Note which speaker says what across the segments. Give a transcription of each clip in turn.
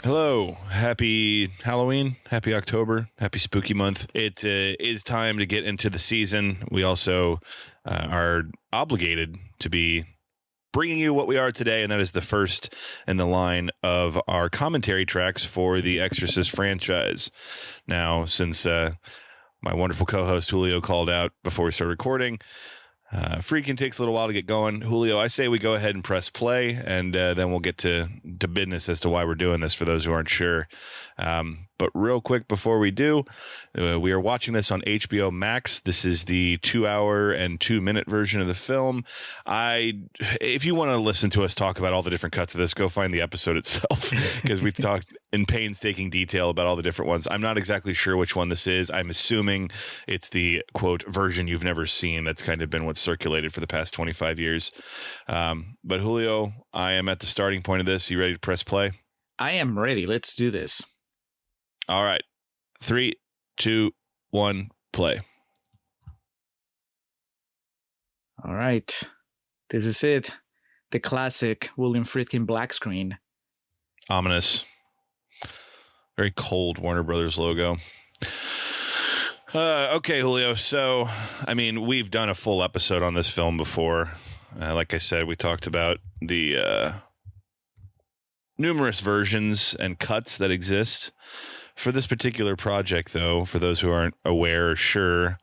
Speaker 1: Hello, happy Halloween, happy October, happy spooky month. It is time to get into the season. We also are obligated to be bringing you what we are today, and that is the first in the line of our commentary tracks for the Exorcist franchise. Now, since my wonderful co-host Julio called out before we started recording, Freaking takes a little while to get going. Julio, I say we go ahead and press play, and then we'll get to business as to why we're doing this for those who aren't sure. But real quick before we do, we are watching this on HBO Max. This is the 2-hour and 2-minute version of the film. If you want to listen to us talk about all the different cuts of this, go find the episode itself because we talked in painstaking detail about all the different ones. I'm not exactly sure which one this is. I'm assuming it's the quote version you've never seen. That's kind of been what's circulated for the past 25 years. But Julio, I am at the starting point of this. You ready to press play?
Speaker 2: I am ready. Let's do this.
Speaker 1: All right. 3, 2, 1, play.
Speaker 2: All right. This is it. The classic William Friedkin black screen.
Speaker 1: Ominous. Very cold Warner Brothers logo. Okay, Julio. So, I mean, we've done a full episode on this film before. Like I said, we talked about the numerous versions and cuts that exist. For this particular project, though, for those who aren't aware or sure,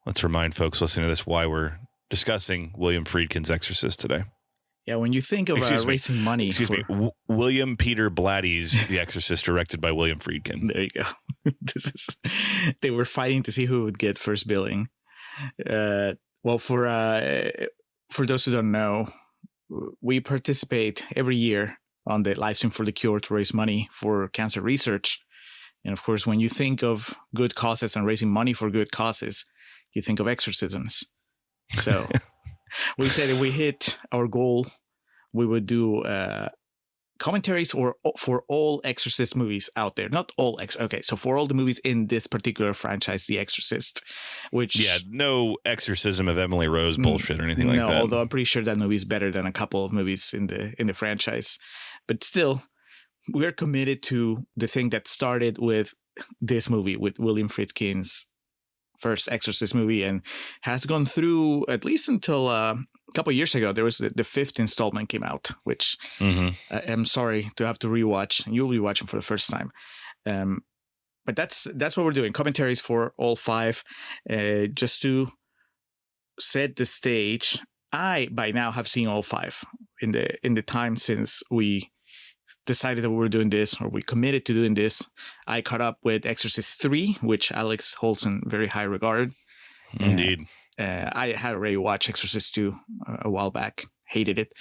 Speaker 1: let's remind folks listening to this why we're discussing William Friedkin's Exorcist today.
Speaker 2: Yeah, when you think of raising money.
Speaker 1: William Peter Blatty's The Exorcist, directed by William Friedkin.
Speaker 2: There you go. They were fighting to see who would get first billing. Well, for those who don't know, we participate every year on the Live Stream for the Cure to raise money for cancer research. And of course, when you think of good causes and raising money for good causes, you think of exorcisms. So we said if we hit our goal, we would do commentaries for all Exorcist movies out there. Not all. Okay, so for all the movies in this particular franchise, The Exorcist, which...
Speaker 1: Yeah, no exorcism of Emily Rose bullshit or anything like that.
Speaker 2: No, although I'm pretty sure that movie is better than a couple of movies in the franchise. But still, we're committed to the thing that started with this movie, with William Friedkin's first Exorcist movie, and has gone through at least until a couple of years ago. There was the fifth installment came out, which I'm sorry to have to rewatch. You'll be watching for the first time. But that's what we're doing. Commentaries for all five, just to set the stage. I by now have seen all five in the time since we decided that we were doing this, or we committed to doing this. I caught up with Exorcist 3, which Alex holds in very high regard.
Speaker 1: Indeed.
Speaker 2: I had already watched Exorcist 2 a while back. Hated it.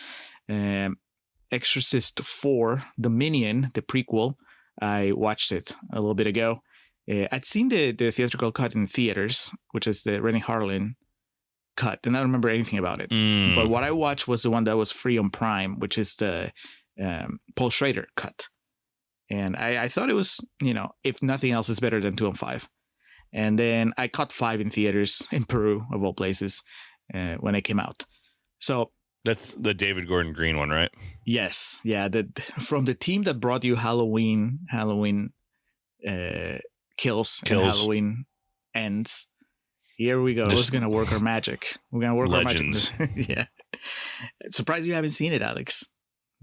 Speaker 2: Exorcist 4, Dominion, the prequel, I watched it a little bit ago. I'd seen the theatrical cut in theaters, which is the Rennie Harlin cut, and I don't remember anything about it. But what I watched was the one that was free on Prime, which is the Paul Schrader cut. And I thought it was, if nothing else, it's better than 2 and 5. And then I caught 5 in theaters in Peru, of all places, when it came out. So
Speaker 1: that's the David Gordon Green one, right?
Speaker 2: Yes. Yeah. From the team that brought you Halloween Kills and Halloween Ends. Here we go. Who's going to work our magic? We're going to work
Speaker 1: Legends.
Speaker 2: our magic. Yeah. Surprised you haven't seen it, Alex,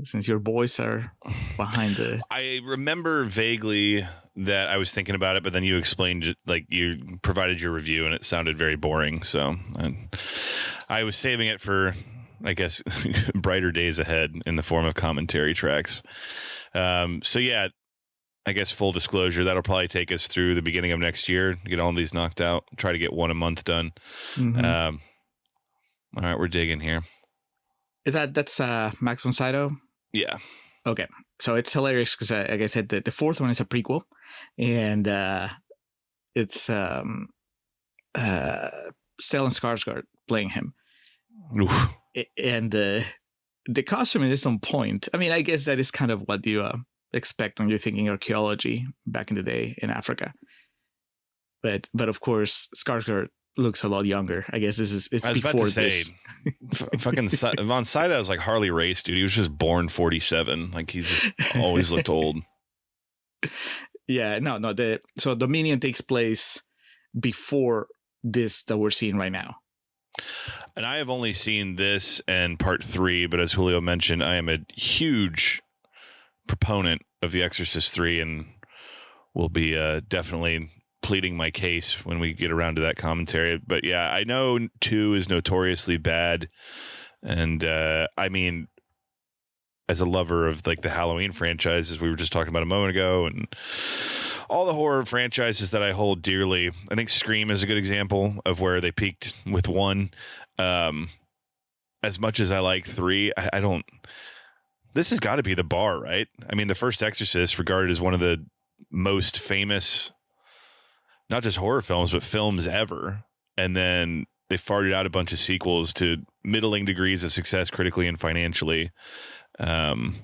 Speaker 2: since your boys are behind the...
Speaker 1: I remember vaguely that I was thinking about it, but then you explained, like, you provided your review and it sounded very boring. So I was saving it for, I guess, brighter days ahead in the form of commentary tracks. So yeah, I guess full disclosure, that'll probably take us through the beginning of next year to get all of these knocked out. Try to get one a month done. All right, we're digging here.
Speaker 2: That's Max von Sydow?
Speaker 1: Yeah.
Speaker 2: Okay. So it's hilarious because, like I said, the fourth one is a prequel, and it's Stellan Skarsgård playing him.
Speaker 1: Oof.
Speaker 2: And the costume is on point. I mean, I guess that is kind of what you expect when you're thinking archaeology back in the day in Africa. But of course, Skarsgård looks a lot younger. I guess it's before this.
Speaker 1: Fucking Von Sydow is like Harley Race, dude. He was just born 47. Like, he just always looked old.
Speaker 2: Yeah, no. So Dominion takes place before this that we're seeing right now.
Speaker 1: And I have only seen this and part 3, but as Julio mentioned, I am a huge proponent of The Exorcist 3 and will be definitely pleading my case when we get around to that commentary. But yeah, I know 2 is notoriously bad. And I mean, as a lover of like the Halloween franchises we were just talking about a moment ago and all the horror franchises that I hold dearly, I think Scream is a good example of where they peaked with 1. As much as I like 3, I don't. This has got to be the bar, right? I mean, the first Exorcist, regarded as one of the most famous, not just horror films, but films ever. And then they farted out a bunch of sequels to middling degrees of success critically and financially. And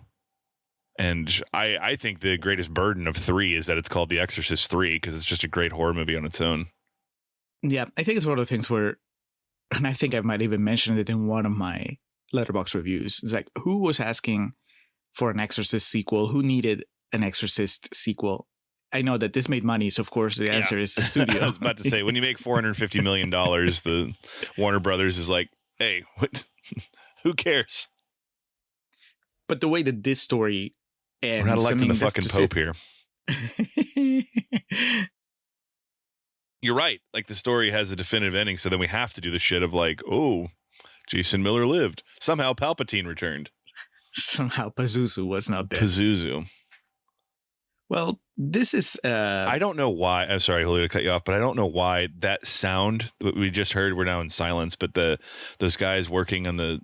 Speaker 1: I think the greatest burden of 3 is that it's called The Exorcist 3 because it's just a great horror movie on its own.
Speaker 2: Yeah, I think it's one of the things where, and I think I might even mention it in one of my Letterboxd reviews. It's like, who was asking for an Exorcist sequel? Who needed an Exorcist sequel? I know that this made money, so of course the answer is the studio.
Speaker 1: I was about to say, when you make $450 million, the Warner Brothers is like, hey, what? Who cares?
Speaker 2: But the way that this story ends,
Speaker 1: we're not electing the fucking Pope here. You're right. Like, the story has a definitive ending, so then we have to do the shit of like, oh, Jason Miller lived. Somehow Palpatine returned.
Speaker 2: Somehow Pazuzu was not dead.
Speaker 1: Pazuzu.
Speaker 2: Well, this is...
Speaker 1: I don't know why. I'm sorry, Julio, to cut you off, but I don't know why that sound that we just heard, we're now in silence, but those guys working on the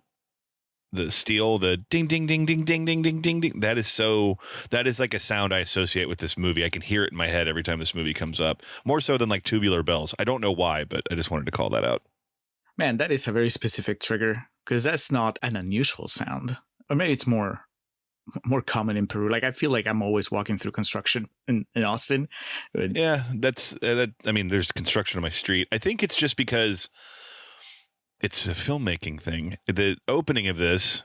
Speaker 1: steel, the ding, ding, ding, ding, ding, ding, ding, ding, ding. That is like a sound I associate with this movie. I can hear it in my head every time this movie comes up, more so than like tubular bells. I don't know why, but I just wanted to call that out.
Speaker 2: Man, that is a very specific trigger because that's not an unusual sound. Or maybe it's more common in Peru. Like, I feel like I'm always walking through construction in Austin.
Speaker 1: Yeah, that's I mean, there's construction on my street. I think it's just because it's a filmmaking thing. The opening of this,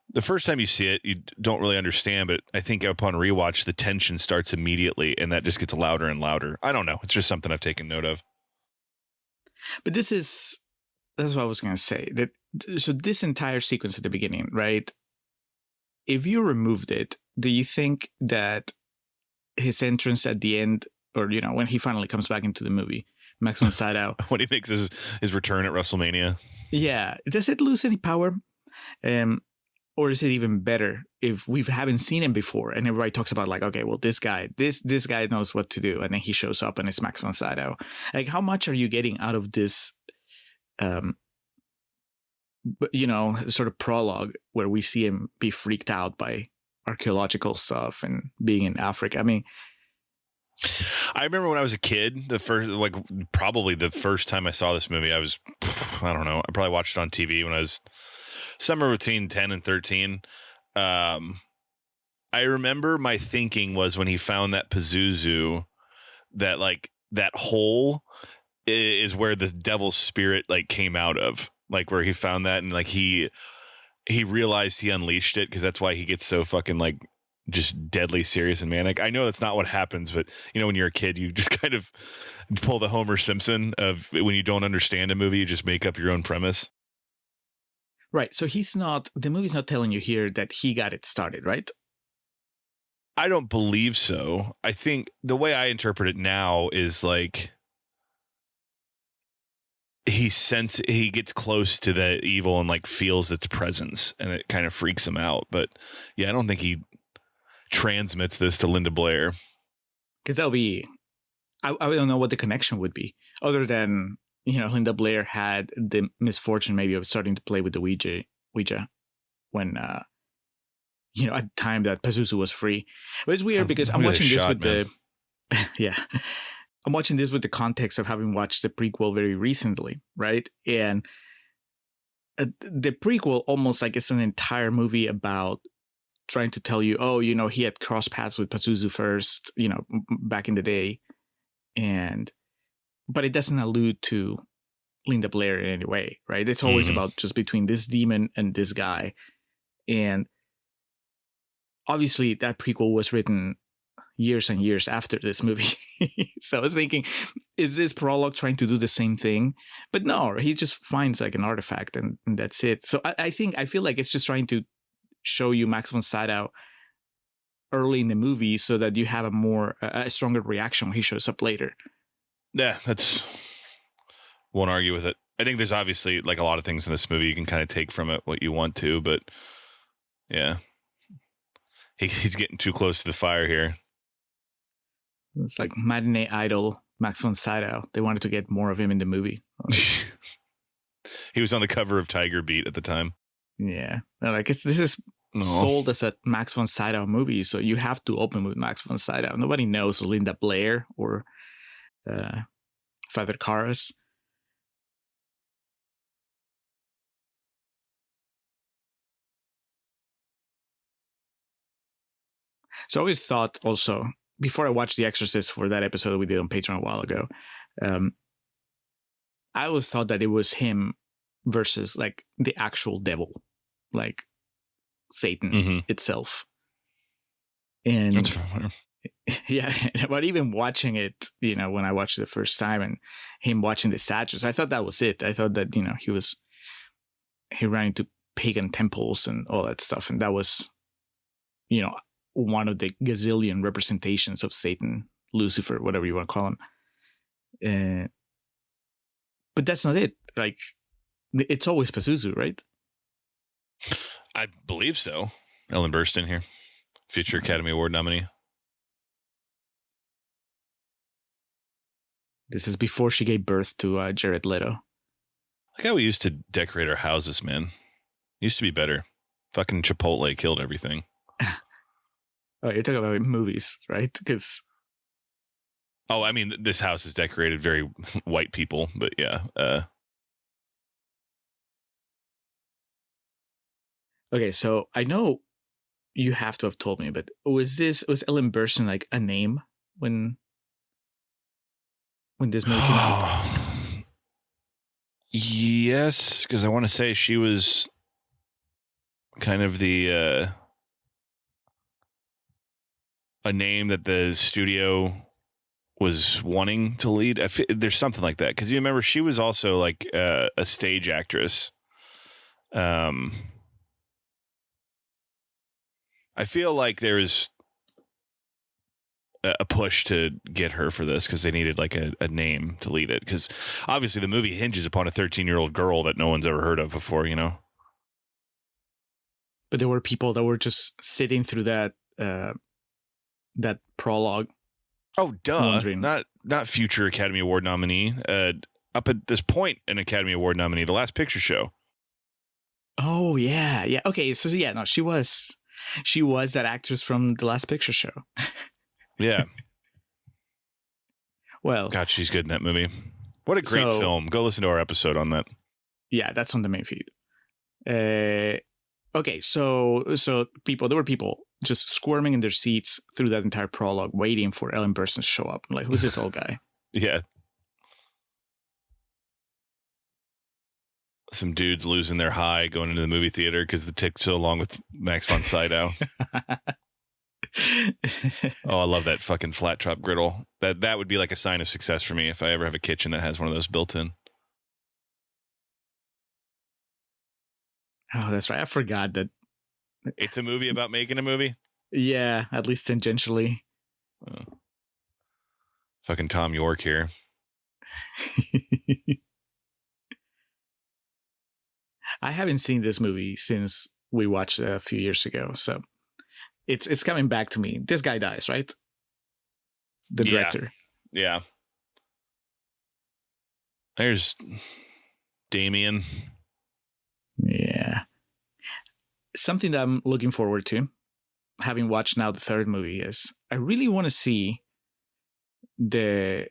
Speaker 1: the first time you see it, you don't really understand, but I think upon rewatch, the tension starts immediately, and that just gets louder and louder. I don't know. It's just something I've taken note of.
Speaker 2: But that's what I was going to say. So this entire sequence at the beginning, right? If you removed it, do you think that his entrance at the end, or, you know, when he finally comes back into the movie, Max von Sydow,
Speaker 1: when he makes his return at WrestleMania,
Speaker 2: yeah, does it lose any power? Or is it even better if we haven't seen him before and everybody talks about like, okay, well, this guy knows what to do, and then he shows up and it's Max von Sydow. Like, how much are you getting out of this you know, sort of prologue where we see him be freaked out by archaeological stuff and being in Africa? I mean,
Speaker 1: I remember when I was a kid, probably the first time I saw this movie, I don't know, I probably watched it on TV when I was somewhere between 10 and 13. I remember my thinking was when he found that Pazuzu, that like that hole is where the devil's spirit like came out of. Like, where he found that and like he realized he unleashed it, because that's why he gets so fucking like just deadly serious and manic. I know that's not what happens, but you know, when you're a kid, you just kind of pull the Homer Simpson of when you don't understand a movie, you just make up your own premise.
Speaker 2: Right. So the movie's not telling you here that he got it started, right?
Speaker 1: I don't believe so. I think the way I interpret it now is like, he gets close to the evil and like feels its presence, and it kind of freaks him out. But yeah, I don't think he transmits this to Linda Blair,
Speaker 2: because that'll be, I don't know what the connection would be, other than, you know, Linda Blair had the misfortune maybe of starting to play with the Ouija when you know, at the time that Pazuzu was free. But it's weird because I'm watching this with the yeah. I'm watching this with the context of having watched the prequel very recently, right? And the prequel almost like it's an entire movie about trying to tell you, oh, you know, he had crossed paths with Pazuzu first, you know, back in the day. But it doesn't allude to Linda Blair in any way, right? It's always about just between this demon and this guy. And obviously that prequel was written, years and years after this movie. So I was thinking, is this prologue trying to do the same thing? But no, he just finds like an artifact and that's it. So I feel like it's just trying to show you Max von Sydow early in the movie so that you have a stronger reaction when he shows up later.
Speaker 1: Yeah, won't argue with it. I think there's obviously like a lot of things in this movie you can kind of take from it what you want to, but yeah, he's getting too close to the fire here.
Speaker 2: It's like matinee idol Max von Sydow. They wanted to get more of him in the movie.
Speaker 1: He was on the cover of Tiger Beat at the time.
Speaker 2: Yeah, like this is sold as a Max von Sydow movie, so you have to open with Max von Sydow. Nobody knows Linda Blair or Father Karras. So I always thought also, before I watched The Exorcist for that episode we did on Patreon a while ago, I always thought that it was him versus like the actual devil, like Satan itself. And
Speaker 1: that's familiar.
Speaker 2: Yeah, but even watching it, when I watched it the first time and him watching the statues, I thought that was it. I thought that, he ran into pagan temples and all that stuff. And that was, one of the gazillion representations of Satan, Lucifer, whatever you want to call him. But that's not it. Like, it's always Pazuzu, right?
Speaker 1: I believe so. Ellen Burstyn here, future Academy Award nominee.
Speaker 2: This is before she gave birth to Jared Leto.
Speaker 1: Like how we used to decorate our houses, man. Used to be better. Fucking Chipotle killed everything.
Speaker 2: Oh, you're talking about movies, right? Because
Speaker 1: I mean, this house is decorated very white people, but yeah.
Speaker 2: Okay, so I know you have to have told me, but was Ellen Burstyn like a name when this movie came out?
Speaker 1: Yes, because I want to say she was kind of the a name that the studio was wanting to lead. There's something like that, because you remember she was also like a stage actress. I feel like there's a push to get her for this because they needed like a name to lead it, because obviously the movie hinges upon a 13-year-old girl that no one's ever heard of before,
Speaker 2: But there were people that were just sitting through that prologue.
Speaker 1: Oh, duh. Not future Academy Award nominee. Up at this point, an Academy Award nominee, The Last Picture Show.
Speaker 2: Oh, yeah. Yeah. Okay. So, yeah, no, she was that actress from The Last Picture Show.
Speaker 1: Yeah.
Speaker 2: Well,
Speaker 1: God, she's good in that movie. What a great film. Go listen to our episode on that.
Speaker 2: Yeah, that's on the main feed. Okay, so there were people just squirming in their seats through that entire prologue, waiting for Ellen Burstyn to show up. I'm like, who's this old guy?
Speaker 1: Yeah. Some dudes losing their high going into the movie theater because the took so long with Max von Sydow. Oh, I love that fucking flat top griddle. That would be like a sign of success for me if I ever have a kitchen that has one of those built in.
Speaker 2: Oh, that's right. I forgot that.
Speaker 1: It's a movie about making a movie?
Speaker 2: Yeah, at least tangentially.
Speaker 1: Fucking Tom York here.
Speaker 2: I haven't seen this movie since we watched it a few years ago, so it's coming back to me. This guy dies, right? The director.
Speaker 1: Yeah. There's Damien.
Speaker 2: Yeah. Something that I'm looking forward to, having watched now the third movie, is I really want to see the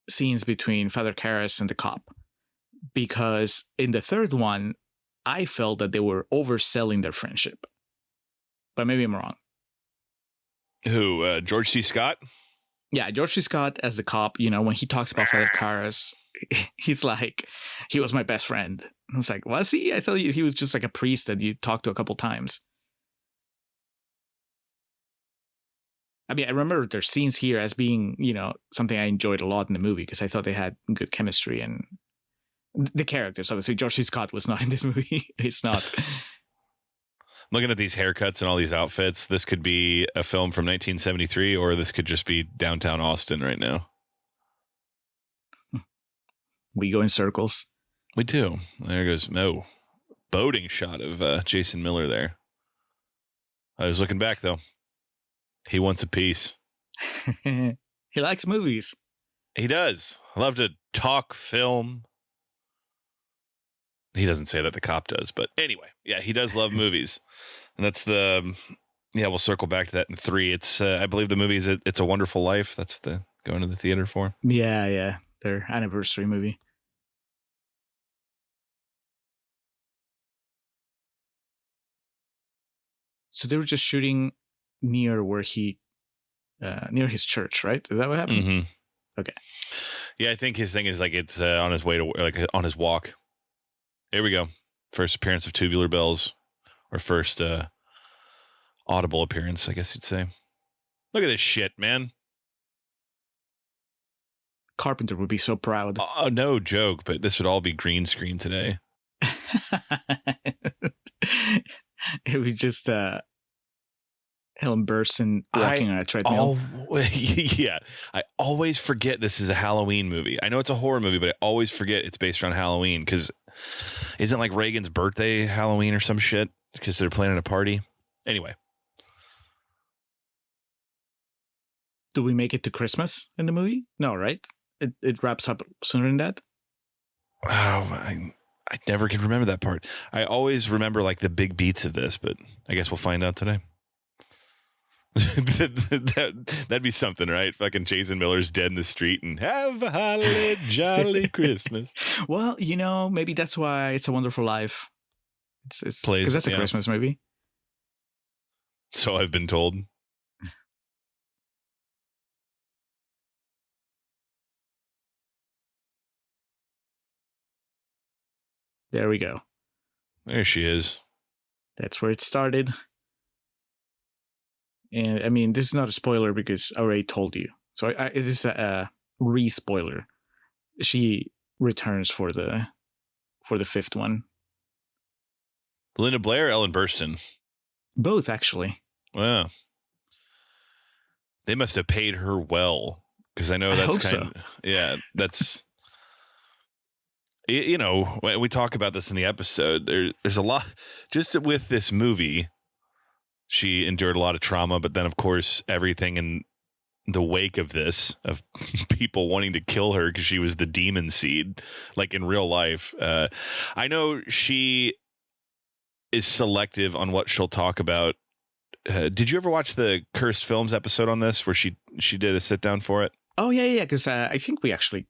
Speaker 2: scenes between Father Karras and the cop. Because in the third one, I felt that they were overselling their friendship. But maybe I'm wrong.
Speaker 1: Who? George C. Scott?
Speaker 2: Yeah, George C. Scott as the cop, when he talks about Father Karras, he's like, he was my best friend. I was like, was he? I thought he was just like a priest that you talked to a couple times. I mean, I remember their scenes here as being, something I enjoyed a lot in the movie because I thought they had good chemistry and the characters. Obviously, George C. Scott was not in this movie. He's not.
Speaker 1: Looking at these haircuts and all these outfits, this could be a film from 1973, or this could just be downtown Austin right now.
Speaker 2: We go in circles.
Speaker 1: We do. There goes boating shot of Jason Miller there. I was looking back, though. He wants a piece.
Speaker 2: He likes movies.
Speaker 1: He does. I love to talk film. He doesn't say that, the cop does, but anyway, yeah, he does love movies. And that's we'll circle back to that in 3. It's, I believe the movie is It's a Wonderful Life. That's what they're going to the theater for.
Speaker 2: Yeah. Their anniversary movie. So they were just shooting near where near his church, right? Is that what happened?
Speaker 1: Mm-hmm.
Speaker 2: Okay.
Speaker 1: Yeah, I think his thing is like it's on his way to, like on his walk. Here we go. First appearance of Tubular Bells, or first audible appearance, I guess you'd say. Look at this shit, man.
Speaker 2: Carpenter would be so proud.
Speaker 1: Oh, no joke, but this would all be green screen today.
Speaker 2: It was just Helen Burstyn walking on a treadmill.
Speaker 1: Yeah. I always forget this is a Halloween movie. I know it's a horror movie, but I always forget it's based around Halloween, because isn't like Reagan's birthday Halloween or some shit? Because they're planning a party. Anyway.
Speaker 2: Do we make it to Christmas in the movie? No, right? It wraps up sooner than that?
Speaker 1: Oh, I never can remember that part. I always remember like the big beats of this, but I guess we'll find out today. That'd be something, right? Fucking Jason Miller's dead in the street and have a holly jolly Christmas.
Speaker 2: Well, maybe that's why It's a Wonderful Life. It's because that's a Christmas movie.
Speaker 1: So I've been told.
Speaker 2: There we go.
Speaker 1: There she is.
Speaker 2: That's where it started. And I mean, this is not a spoiler because I already told you. So it is a re-spoiler. She returns for the 5th one.
Speaker 1: Linda Blair, Ellen Burstyn.
Speaker 2: Both, actually.
Speaker 1: Wow. They must have paid her well, because I know that's yeah, that's. We talk about this in the episode. There's a lot just with this movie. She endured a lot of trauma, but then, of course, everything in the wake of this, of people wanting to kill her because she was the demon seed, like in real life. I know she is selective on what she'll talk about. Did you ever watch the Cursed Films episode on this, where she did a sit down for it?
Speaker 2: Oh, yeah, because I think we actually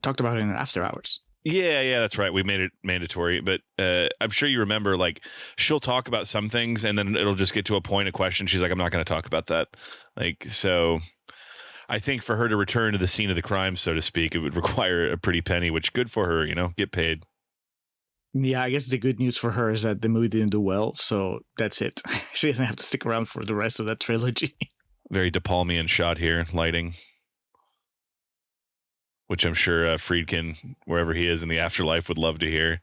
Speaker 2: talked about it in After Hours.
Speaker 1: Yeah, that's right. We made it mandatory, but I'm sure you remember, like, she'll talk about some things and then it'll just get to a point of question. She's like, I'm not going to talk about that. Like, so I think for her to return to the scene of the crime, so to speak, it would require a pretty penny, which good for her, get paid.
Speaker 2: Yeah, I guess the good news for her is that the movie didn't do well, so that's it. She doesn't have to stick around for the rest of that trilogy.
Speaker 1: Very De Palmian shot here, lighting. Which I'm sure Friedkin, wherever he is in the afterlife, would love to hear.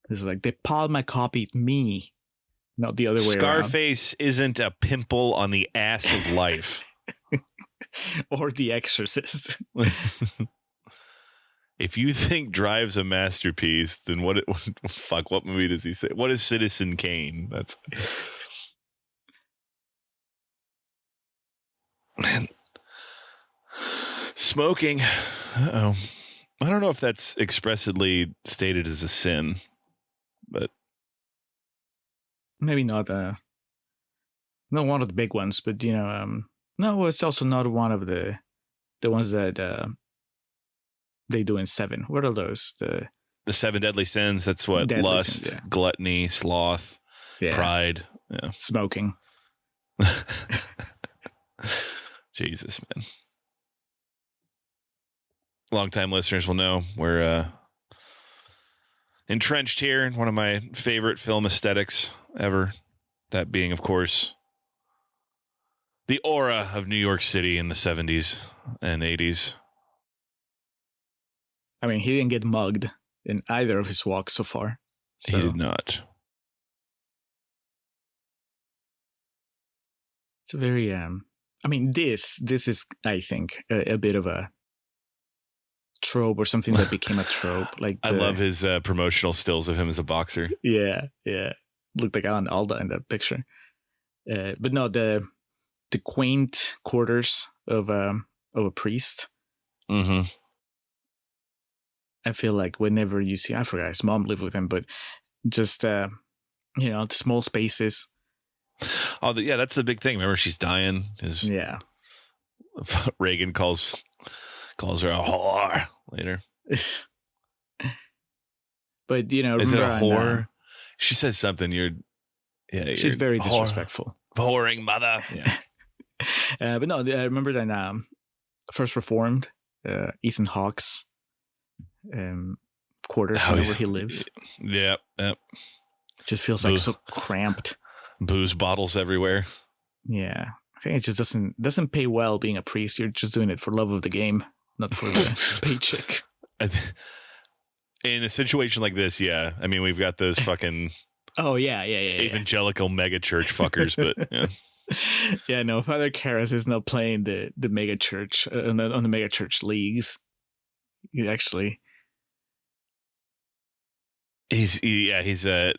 Speaker 2: It's like, De Palma copied me, not the other way around.
Speaker 1: Scarface isn't a pimple on the ass of life.
Speaker 2: Or The Exorcist.
Speaker 1: If you think Drive's a masterpiece, then what movie does he say? What is Citizen Kane? That's... Man... Smoking. Uh-oh. I don't know if that's expressly stated as a sin, but
Speaker 2: maybe not. Not one of the big ones, but no, it's also not one of the ones that they do in 7. What are those? The
Speaker 1: 7 deadly sins. That's what lust, sins, yeah. Gluttony, sloth, pride,
Speaker 2: smoking.
Speaker 1: Jesus, man. Longtime listeners will know we're entrenched here in one of my favorite film aesthetics ever. That being, of course, the aura of New York City in the 70s and 80s.
Speaker 2: I mean, he didn't get mugged in either of his walks so far. So.
Speaker 1: He did not.
Speaker 2: It's a very I mean, this is, I think, a bit of a trope or something that became a trope. Like
Speaker 1: I love his promotional stills of him as a boxer.
Speaker 2: Yeah. Looked like Alan Alda in that picture. But no, the quaint quarters of a priest.
Speaker 1: Mm-hmm.
Speaker 2: I feel like whenever you see, I forgot his mom lived with him, but just the small spaces.
Speaker 1: Oh, yeah, that's the big thing. Remember, she's dying.
Speaker 2: Yeah.
Speaker 1: Reagan calls her a whore later.
Speaker 2: But
Speaker 1: is it a whore? She says something.
Speaker 2: She's very disrespectful.
Speaker 1: Whoring mother.
Speaker 2: Yeah. But no, I remember that First Reformed, Ethan Hawke's quarters where he lives.
Speaker 1: Yep.
Speaker 2: It just feels like so cramped.
Speaker 1: Booze bottles everywhere.
Speaker 2: Yeah. I think it just doesn't pay well being a priest. You're just doing it for love of the game, not for the paycheck.
Speaker 1: In a situation like this, yeah. I mean, we've got those fucking evangelical mega church fuckers, but yeah.
Speaker 2: Yeah, no, Father Karras is not playing the mega church on the mega church leagues. He actually,
Speaker 1: he's the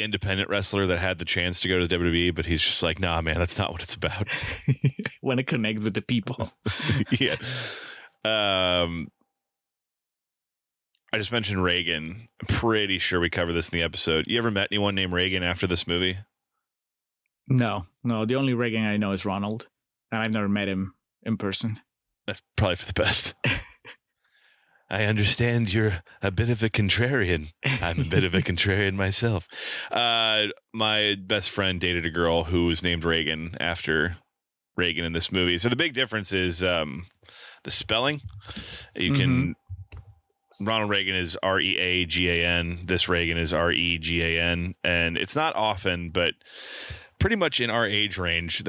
Speaker 1: independent wrestler that had the chance to go to WWE, but he's just like, nah, man, that's not what it's about.
Speaker 2: Want to connect with the people.
Speaker 1: Yeah. I just mentioned Reagan. I'm pretty sure we covered this in the episode. You ever met anyone named Reagan after this movie?
Speaker 2: No. The only Reagan I know is Ronald, and I've never met him in person.
Speaker 1: That's probably for the best. I understand you're a bit of a contrarian. I'm a bit of a contrarian myself. My best friend dated a girl who was named Reagan after Reagan in this movie. So the big difference is the spelling. You can... Ronald Reagan is Reagan. This Reagan is Regan. And it's not often, but pretty much in our age range,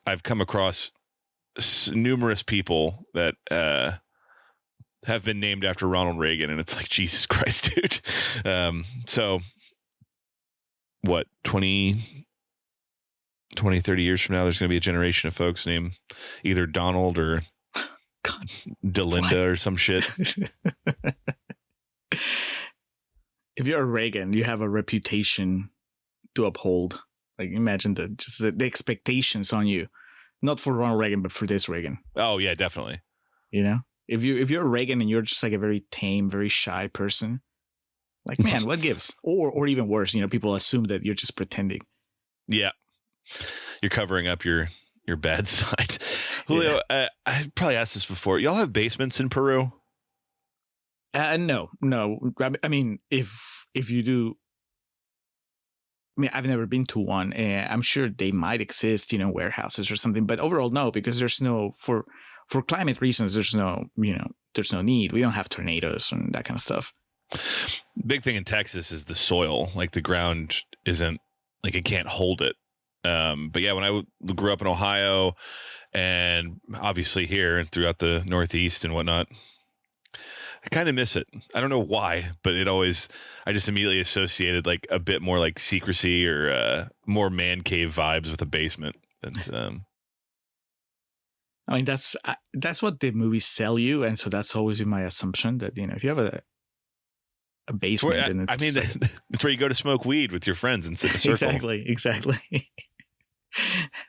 Speaker 1: I've come across numerous people that have been named after Ronald Reagan. And it's like, Jesus Christ, dude. So what, 20, 30 years from now, there's going to be a generation of folks named either Donald or Delinda or some shit.
Speaker 2: If you're a Reagan, you have a reputation to uphold. Like, imagine the expectations on you, not for Ronald Reagan, but for this Reagan.
Speaker 1: Oh yeah, definitely.
Speaker 2: You know, if you're a Reagan and you're just like a very tame, very shy person, like, man, what gives? Or even worse, people assume that you're just pretending.
Speaker 1: Yeah, you're covering up your bad side. Julio, I probably asked this before. Y'all have basements in Peru?
Speaker 2: No. I mean, if you do, I mean, I've never been to one. I'm sure they might exist, warehouses or something. But overall, no, because there's no for climate reasons. There's no need. We don't have tornadoes and that kind of stuff.
Speaker 1: Big thing in Texas is the soil. Like, the ground isn't, like, it can't hold it. But yeah, when I grew up in Ohio and obviously here and throughout the Northeast and whatnot, I kind of miss it. I don't know why, but I just immediately associated like a bit more like secrecy or more man cave vibes with a basement. And
Speaker 2: I mean, that's what the movies sell you. And so that's always been my assumption that, if you have a basement.
Speaker 1: It's where you go to smoke weed with your friends and sit in a circle.
Speaker 2: Exactly.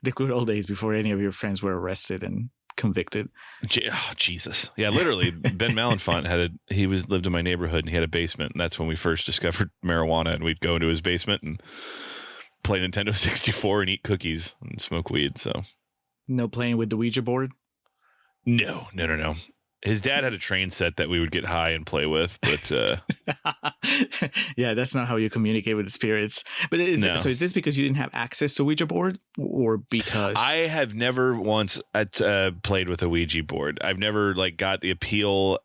Speaker 2: The good old days before any of your friends were arrested and convicted.
Speaker 1: Oh, Jesus. Yeah, literally. Ben Malenfant lived in my neighborhood and he had a basement. And that's when we first discovered marijuana. And we'd go into his basement and play Nintendo 64 and eat cookies and smoke weed. So
Speaker 2: no playing with the Ouija board?
Speaker 1: No. His dad had a train set that we would get high and play with, but
Speaker 2: yeah, that's not how you communicate with the spirits. But so is this because you didn't have access to Ouija board, or because
Speaker 1: I have never once played with a Ouija board? I've never got the appeal.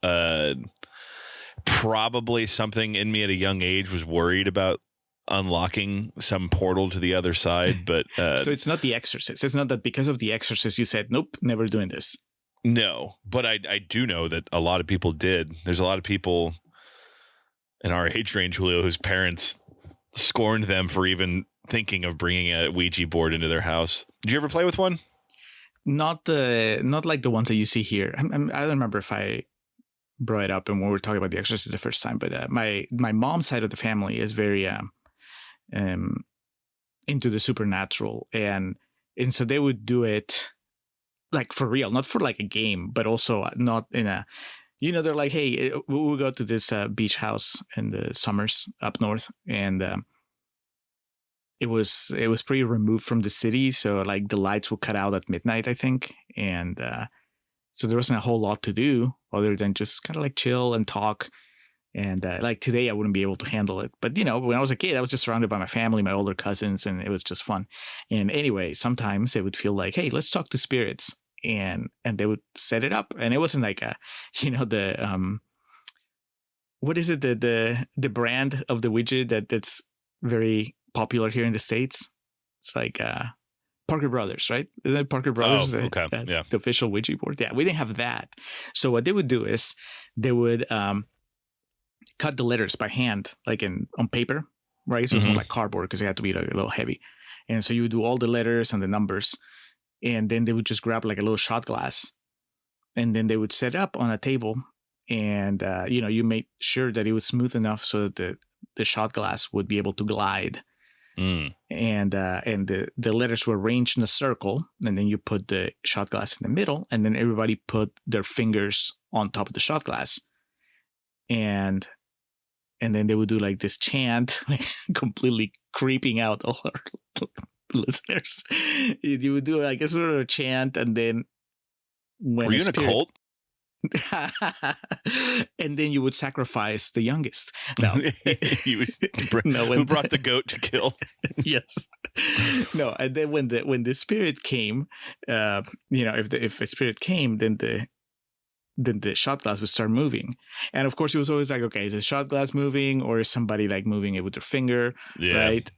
Speaker 1: Probably something in me at a young age was worried about unlocking some portal to the other side. But
Speaker 2: So it's not The Exorcist. It's not that because of The Exorcist you said, nope, never doing this.
Speaker 1: no, but I do know that a lot of people did. There's a lot of people in our age range, Julio, whose parents scorned them for even thinking of bringing a Ouija board into their house. Did you ever play with one?
Speaker 2: Not like the ones that you see here. I don't remember if I brought it up and when we were talking about The Exorcist the first time, but my mom's side of the family is very into the supernatural, and so they would do it like for real, not for like a game, but also not in a, they're like, hey, we'll go to this beach house in the summers up north, and it was pretty removed from the city, so like the lights would cut out at midnight, I think, and so there wasn't a whole lot to do other than just kind of like chill and talk. And like today, I wouldn't be able to handle it. But, when I was a kid, I was just surrounded by my family, my older cousins, and it was just fun. And anyway, sometimes it would feel like, hey, let's talk to spirits. And they would set it up. And it wasn't like what is it? The brand of the widget that's very popular here in the States? It's like Parker Brothers, right? Isn't it Parker Brothers?
Speaker 1: Oh, okay.
Speaker 2: That's
Speaker 1: yeah.
Speaker 2: the official Ouija board. Yeah, we didn't have that. So what they would do is they would cut the letters by hand, like on paper, right? So it's more like cardboard because they had to be like a little heavy. And so you would do all the letters and the numbers, and then they would just grab like a little shot glass, and then they would set up on a table, and you made sure that it was smooth enough so that the shot glass would be able to glide. And the letters were arranged in a circle, and then you put the shot glass in the middle, and then everybody put their fingers on top of the shot glass, and then they would do like this chant, completely creeping out all our listeners. You would do, I guess, sort of a chant, and then when
Speaker 1: were you in a cult?
Speaker 2: And then you would sacrifice the youngest. No,
Speaker 1: who brought the goat to kill?
Speaker 2: Yes. No, and then when the spirit came, if a spirit came, then the shot glass would start moving. And of course, it was always like, okay, is the shot glass moving, or is somebody like moving it with their finger, right?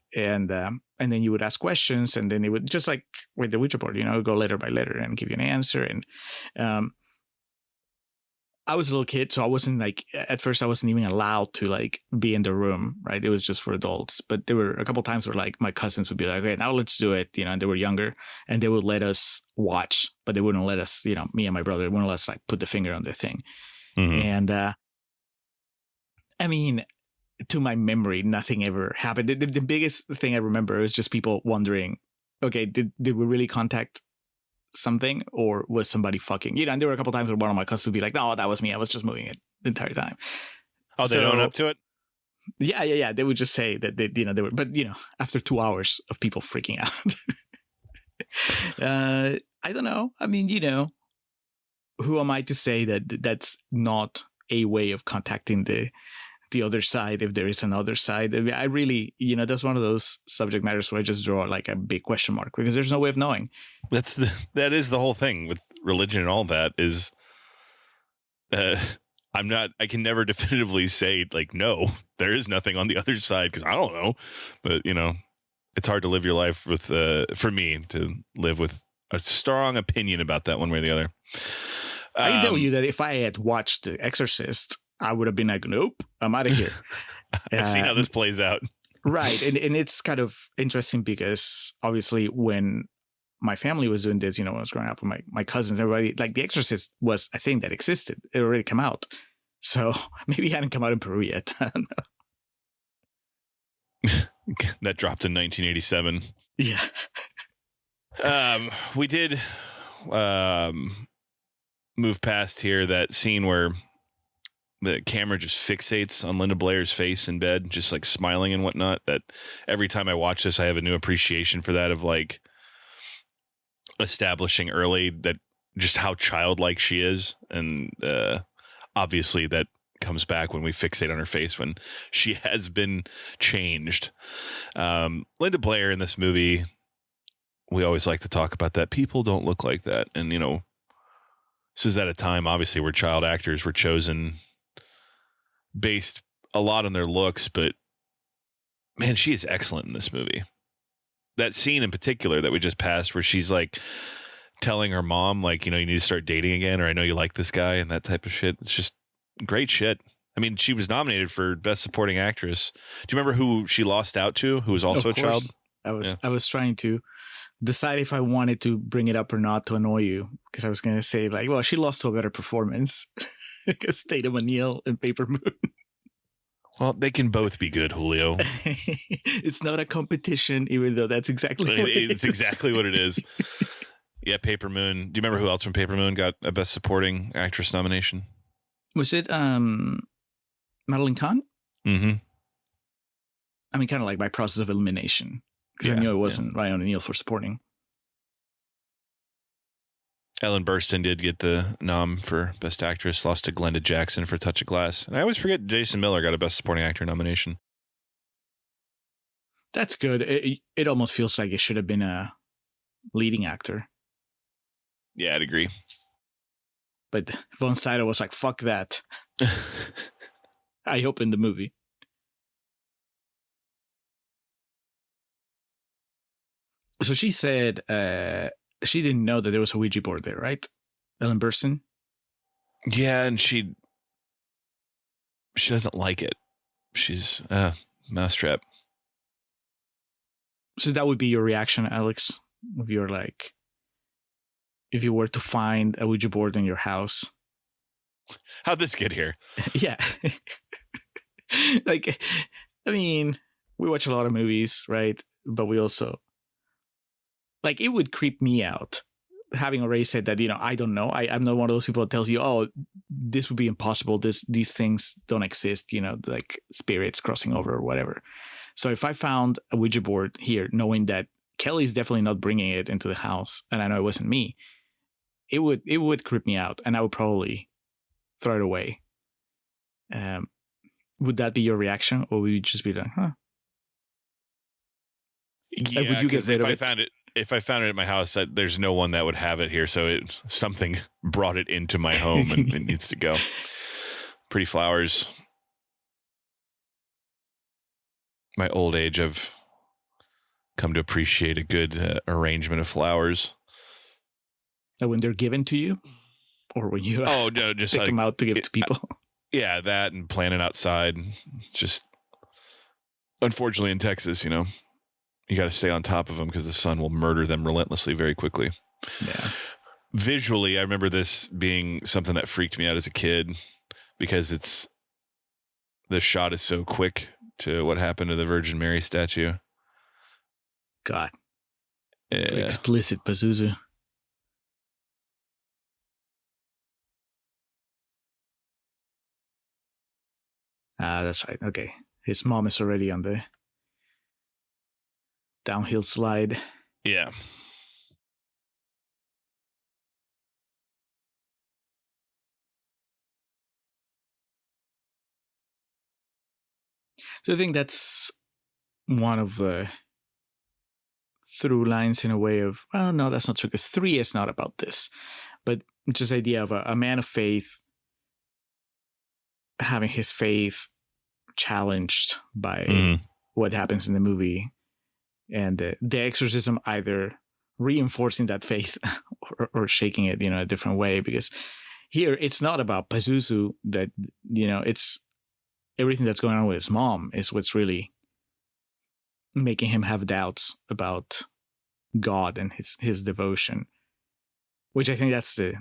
Speaker 2: And then you would ask questions, and then it would, just like with the Ouija board, go letter by letter and give you an answer. And I was a little kid, so I wasn't like, at first I wasn't even allowed to like be in the room, right? It was just for adults. But there were a couple times where like my cousins would be like, okay, now let's do it, and they were younger, and they would let us watch, but they wouldn't let us, me and my brother wouldn't let us like put the finger on the thing. And I mean, to my memory, nothing ever happened. The biggest thing I remember is just people wondering, okay, did we really contact something, or was somebody fucking, and there were a couple times where one of my cousins would be like, no, that was me, I was just moving it the entire time.
Speaker 1: Oh, they own up to it?
Speaker 2: Yeah, they would just say that they were, but after 2 hours of people freaking out. I don't know, I mean, who am I to say that that's not a way of contacting the other side, if there is another side? I mean, I really, that's one of those subject matters where I just draw like a big question mark, because there's no way of knowing.
Speaker 1: That is the whole thing with religion and all that is, I can never definitively say like, no, there is nothing on the other side, because I don't know. But it's hard to live your life with, for me to live with a strong opinion about that one way or the other.
Speaker 2: I can tell you that if I had watched The Exorcist, I would have been like, nope, I'm out of here.
Speaker 1: I've seen how this plays out.
Speaker 2: Right. And it's kind of interesting because obviously when my family was doing this, when I was growing up with my cousins, everybody, like The Exorcist was a thing that existed. It already come out. So maybe it hadn't come out in Peru yet. I don't know.
Speaker 1: That dropped in 1987.
Speaker 2: Yeah.
Speaker 1: We did move past here that scene where the camera just fixates on Linda Blair's face in bed, just like smiling and whatnot. That every time I watch this, I have a new appreciation for that, of like establishing early that just how childlike she is. And obviously that comes back when we fixate on her face when she has been changed. Linda Blair in this movie, we always like to talk about that. People don't look like that. And, this is at a time, obviously, where child actors were chosen based a lot on their looks, but man, she is excellent in this movie. That scene in particular that we just passed where she's like telling her mom, like, you know, you need to start dating again, or I know you like this guy and that type of shit. It's just great shit. I mean, she was nominated for Best Supporting Actress. Do you remember who she lost out to, who was also a child?
Speaker 2: I was trying to decide if I wanted to bring it up or not to annoy you, because I was going to say, like, well, she lost to a better performance. Because Tatum O'Neal and Paper Moon.
Speaker 1: Well, they can both be good, Julio.
Speaker 2: It's not a competition, even though that's exactly what it is.
Speaker 1: It's exactly what it is. Yeah, Paper Moon. Do you remember who else from Paper Moon got a Best Supporting Actress nomination?
Speaker 2: Was it Madeline Kahn?
Speaker 1: Mm-hmm.
Speaker 2: I mean, kind of like by process of elimination, because I knew it wasn't Ryan O'Neal for supporting.
Speaker 1: Ellen Burstyn did get the nom for Best Actress, lost to Glenda Jackson for Touch of Glass. And I always forget Jason Miller got a Best Supporting Actor nomination.
Speaker 2: That's good. It almost feels like it should have been a leading actor.
Speaker 1: Yeah, I'd agree.
Speaker 2: But Von Sydow was like, fuck that. I opened the movie. So she said she didn't know that there was a Ouija board there, right? Ellen Burstyn?
Speaker 1: Yeah, and she doesn't like it. She's mousetrap.
Speaker 2: So that would be your reaction, Alex, if you're like, if you were to find a Ouija board in your house.
Speaker 1: How'd this get here?
Speaker 2: Yeah. Like, I mean, we watch a lot of movies, right? But we also, like, it would creep me out. Having already said that, you know, I don't know. I'm not one of those people that tells you, oh, this would be impossible. These things don't exist, you know, like spirits crossing over or whatever. So if I found a Ouija board here, knowing that Kelly's definitely not bringing it into the house, and I know it wasn't me, it would creep me out, and I would probably throw it away. Would that be your reaction, or would you just be like, huh?
Speaker 1: Yeah,
Speaker 2: like, would you get rid of it?
Speaker 1: If I found it at my house, there's no one that would have it here, so something brought it into my home and it needs to go. Pretty flowers. My old age, I've come to appreciate a good arrangement of flowers.
Speaker 2: When they're given to you, or when you
Speaker 1: just
Speaker 2: pick
Speaker 1: like,
Speaker 2: them out to give to people.
Speaker 1: Yeah, that and planting outside. Just unfortunately in Texas, you know, you got to stay on top of them because the sun will murder them relentlessly very quickly.
Speaker 2: Yeah.
Speaker 1: Visually, I remember this being something that freaked me out as a kid because the shot is so quick to what happened to the Virgin Mary statue.
Speaker 2: God.
Speaker 1: Yeah.
Speaker 2: Explicit Pazuzu. That's right. Okay. His mom is already on the downhill slide.
Speaker 1: Yeah.
Speaker 2: So I think that's one of the through lines in a way of, well, no, that's not true, because 3 is not about this, but just the idea of a man of faith having his faith challenged by what happens in the movie, and the exorcism either reinforcing that faith or shaking it, you know, a different way. Because here it's not about Pazuzu, that, you know, it's everything that's going on with his mom is what's really making him have doubts about God and his devotion, which I think that's the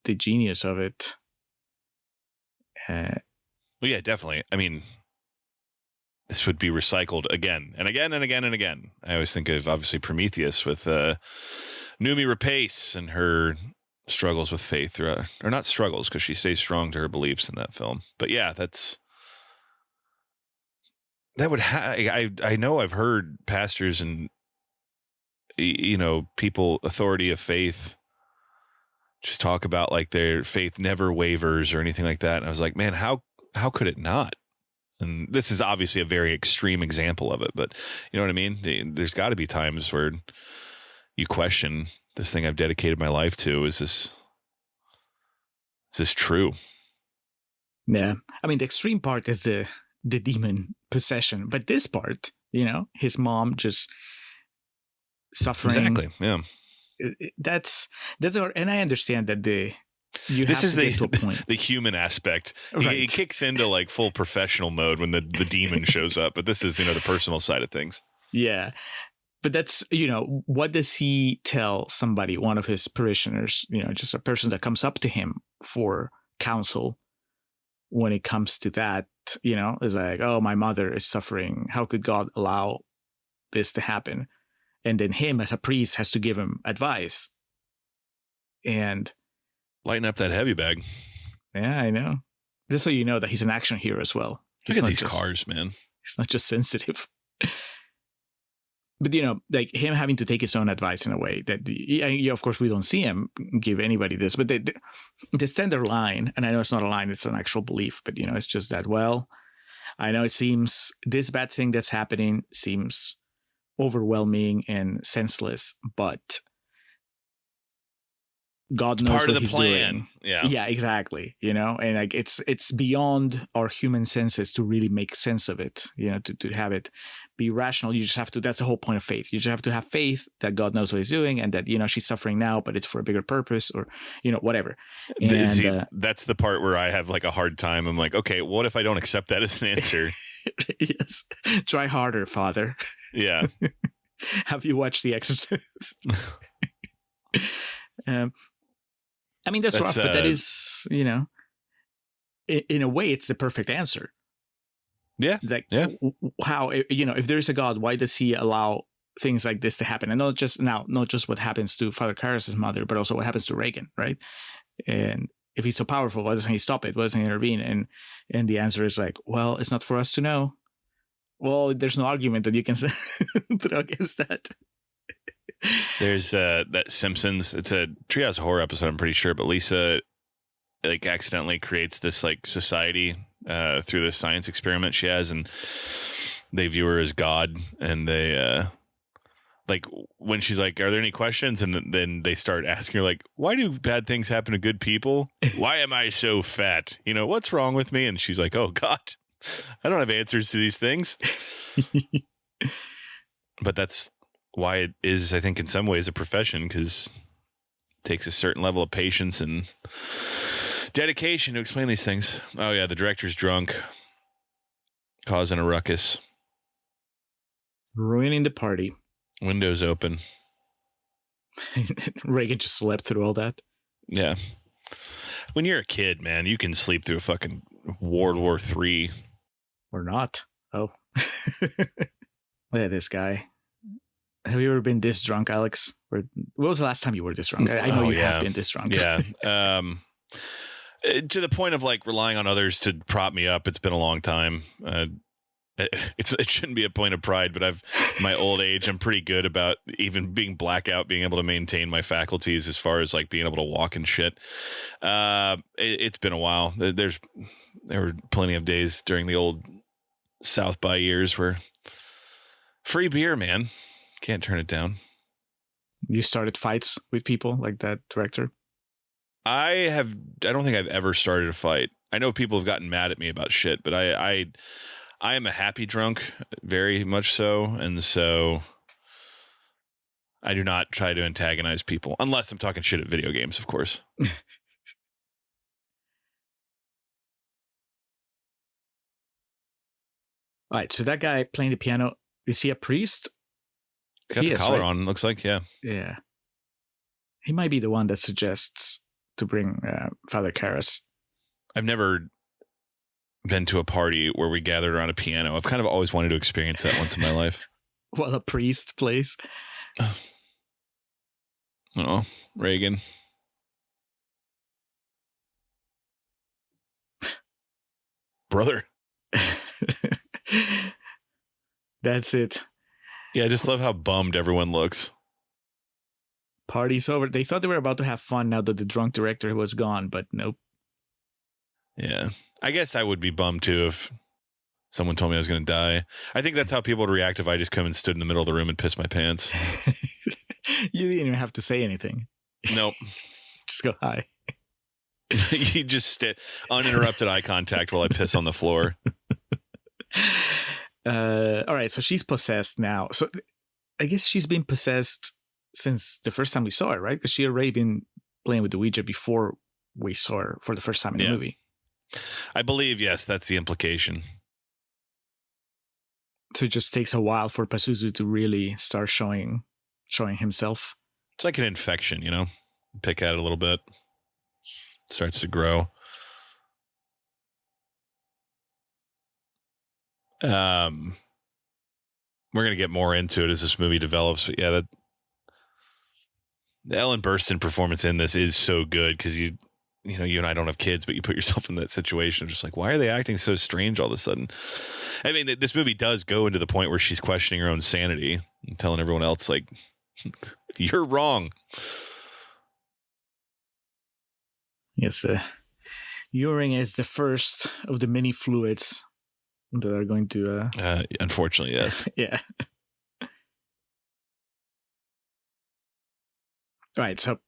Speaker 2: genius of it.
Speaker 1: Well, yeah, definitely. I mean, this would be recycled again and again and again and again. I always think of, obviously, Prometheus with Noomi Rapace and her struggles with faith, or not struggles, because she stays strong to her beliefs in that film. But yeah, that would I know I've heard pastors and, you know, people, authority of faith, just talk about like their faith never wavers or anything like that. And I was like, man, how could it not? And this is obviously a very extreme example of it, but you know what I mean? There's got to be times where you question this thing I've dedicated my life to. Is this true?
Speaker 2: Yeah. I mean, the extreme part is the demon possession, but this part, his mom just suffering.
Speaker 1: Exactly. Yeah.
Speaker 2: That's and I understand that you
Speaker 1: This
Speaker 2: have
Speaker 1: is
Speaker 2: to get to a point.
Speaker 1: the human aspect.
Speaker 2: Right.
Speaker 1: He kicks into like full professional mode when the demon shows up, but this is, the personal side of things.
Speaker 2: Yeah. But that's, what does he tell somebody, one of his parishioners, just a person that comes up to him for counsel when it comes to that, is like, oh, my mother is suffering. How could God allow this to happen? And then him as a priest has to give him advice. And
Speaker 1: lighten up that heavy bag.
Speaker 2: Yeah, I know. Just so you know that he's an action hero as well.
Speaker 1: Look at these cars, man.
Speaker 2: He's not just sensitive. But, like him having to take his own advice in a way that, of course, we don't see him give anybody this. But the standard line, and I know it's not a line, it's an actual belief, but, it's just that, well, I know it seems this bad thing that's happening seems overwhelming and senseless, but God knows what he's doing.
Speaker 1: Yeah,
Speaker 2: exactly. And like it's beyond our human senses to really make sense of it. To have it be rational. You just have to. That's the whole point of faith. You just have to have faith that God knows what he's doing, and that she's suffering now, but it's for a bigger purpose, or whatever. And
Speaker 1: see, that's the part where I have like a hard time. I'm like, okay, what if I don't accept that as an answer?
Speaker 2: Yes, try harder, Father.
Speaker 1: Yeah.
Speaker 2: Have you watched The Exorcist? I mean, that's rough, but that is, in a way, it's the perfect answer.
Speaker 1: Yeah.
Speaker 2: Like, how, if there is a God, why does he allow things like this to happen? And not just what happens to Father Karras' mother, but also what happens to Reagan, right? And if he's so powerful, why doesn't he stop it? Why doesn't he intervene? And the answer is like, well, it's not for us to know. Well, there's no argument that you can throw against that.
Speaker 1: There's that Simpsons. It's a Treehouse Horror episode, I'm pretty sure, but Lisa like accidentally creates this like society through this science experiment she has, and they view her as God, and they like when she's like, "Are there any questions?" and then they start asking her like, "Why do bad things happen to good people? Why am I so fat? What's wrong with me?" And she's like, "Oh God, I don't have answers to these things." But that's why it is, I think, in some ways a profession, because it takes a certain level of patience and dedication to explain these things. Oh yeah, the director's drunk, causing a ruckus,
Speaker 2: ruining the party.
Speaker 1: Windows open.
Speaker 2: Reagan just slept through all that.
Speaker 1: Yeah. When you're a kid, man, you can sleep through a fucking World War III.
Speaker 2: Or not. Oh. Look at this guy. Have you ever been this drunk, Alex? What was the last time you were this drunk? I know you have been this drunk.
Speaker 1: Yeah. To the point of like relying on others to prop me up. It's been a long time. It shouldn't be a point of pride, but my old age, I'm pretty good about even being blackout, being able to maintain my faculties as far as like being able to walk and shit. It's been a while. There were plenty of days during the old South by years where free beer, man. Can't turn it down.
Speaker 2: You started fights with people like that director?
Speaker 1: I don't think I've ever started a fight. I know people have gotten mad at me about shit, but I am a happy drunk, very much so, and so I do not try to antagonize people unless I'm talking shit at video games, of course.
Speaker 2: All right, so that guy playing the piano, is he a priest?
Speaker 1: Got the collar on, looks like, yeah.
Speaker 2: Yeah. He might be the one that suggests to bring Father Karras.
Speaker 1: I've never been to a party where we gathered around a piano. I've kind of always wanted to experience that once in my life.
Speaker 2: While a priest plays?
Speaker 1: Oh, Reagan. Brother.
Speaker 2: That's it.
Speaker 1: Yeah, I just love how bummed everyone looks.
Speaker 2: Party's over. They thought they were about to have fun now that the drunk director was gone, but nope.
Speaker 1: Yeah. I guess I would be bummed too if someone told me I was going to die. I think that's how people would react if I just come and stood in the middle of the room and pissed my pants.
Speaker 2: You didn't even have to say anything.
Speaker 1: Nope.
Speaker 2: Just go hi.
Speaker 1: You just uninterrupted eye contact while I piss on the floor.
Speaker 2: All right, so she's possessed now. So I guess she's been possessed since the first time we saw her, right? Because she already been playing with the Ouija before we saw her for the first time in the movie.
Speaker 1: I believe, yes, that's the implication.
Speaker 2: So it just takes a while for Pazuzu to really start showing himself.
Speaker 1: It's like an infection, you know? Pick at it a little bit. Starts to grow. We're going to get more into it as this movie develops. But yeah, the Ellen Burstyn performance in this is so good because you and I don't have kids, but you put yourself in that situation. Just like, why are they acting so strange all of a sudden? I mean, this movie does go into the point where she's questioning her own sanity and telling everyone else, like, you're wrong.
Speaker 2: Yes, urine is the first of the many fluids that are going to...
Speaker 1: unfortunately, yes.
Speaker 2: Yeah. Right, so...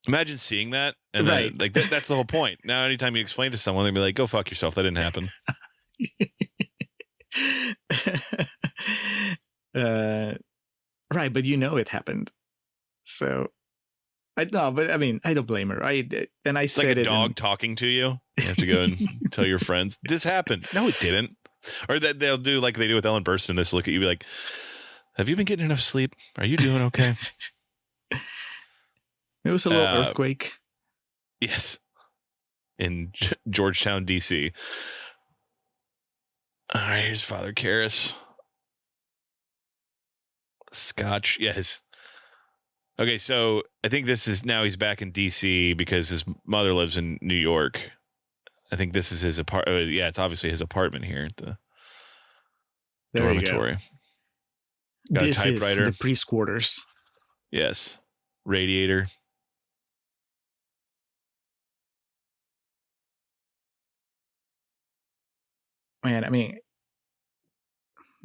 Speaker 1: Imagine seeing that, and then, like that's the whole point. Now, anytime you explain to someone, they'll be like, "Go fuck yourself. That didn't happen."
Speaker 2: Right, but it happened. So I mean, I don't blame her. I said
Speaker 1: like a dog talking to you. You have to go and tell your friends this happened. No, it didn't. Or that they'll do like they do with Ellen Burstyn. This look at you, be like, "Have you been getting enough sleep? Are you doing okay?"
Speaker 2: It was a little earthquake.
Speaker 1: Yes. In Georgetown, D.C. All right, here's Father Karras. Scotch. Yes. Okay, so I think this is now he's back in D.C. because his mother lives in New York. I think this is his apartment. Yeah, it's obviously his apartment here at the dormitory. Got
Speaker 2: this
Speaker 1: a typewriter.
Speaker 2: Is the priest quarters.
Speaker 1: Yes. Radiator.
Speaker 2: Man, I mean,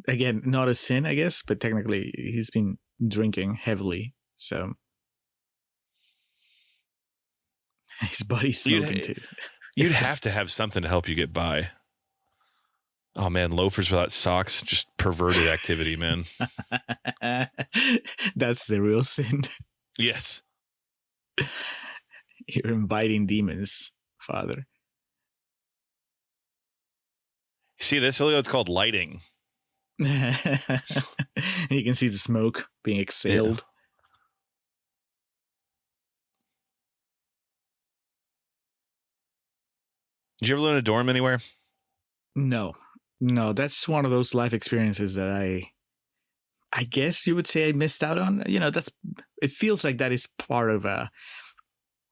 Speaker 2: again, not a sin, I guess, but technically he's been drinking heavily, so his body's smoking too.
Speaker 1: You'd have to have something to help you get by. Oh man, loafers without socks, just perverted activity, man.
Speaker 2: That's the real sin.
Speaker 1: Yes.
Speaker 2: You're inviting demons, Father.
Speaker 1: See this? It's called lighting.
Speaker 2: You can see the smoke being exhaled.
Speaker 1: Yeah. Did you ever live in a dorm anywhere?
Speaker 2: No, that's one of those life experiences that I guess you would say I missed out on. It feels like that is part of an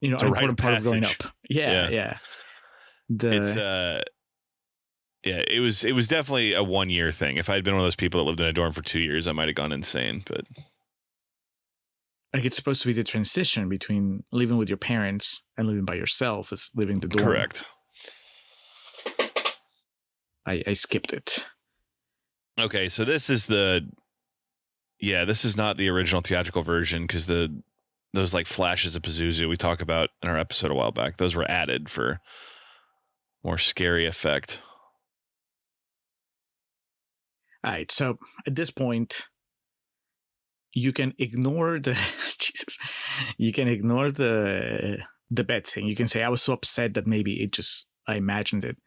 Speaker 2: important part of growing up. Yeah.
Speaker 1: It was definitely a 1 year thing. If I had been one of those people that lived in a dorm for 2 years, I might have gone insane. But
Speaker 2: like it's supposed to be the transition between living with your parents and living by yourself is living the dorm.
Speaker 1: Correct.
Speaker 2: I skipped it.
Speaker 1: Okay, so this is this is not the original theatrical version because those like flashes of Pazuzu we talked about in our episode a while back, those were added for more scary effect.
Speaker 2: All right, so at this point, you can ignore the You can ignore the bed thing. You can say I was so upset that maybe I imagined it.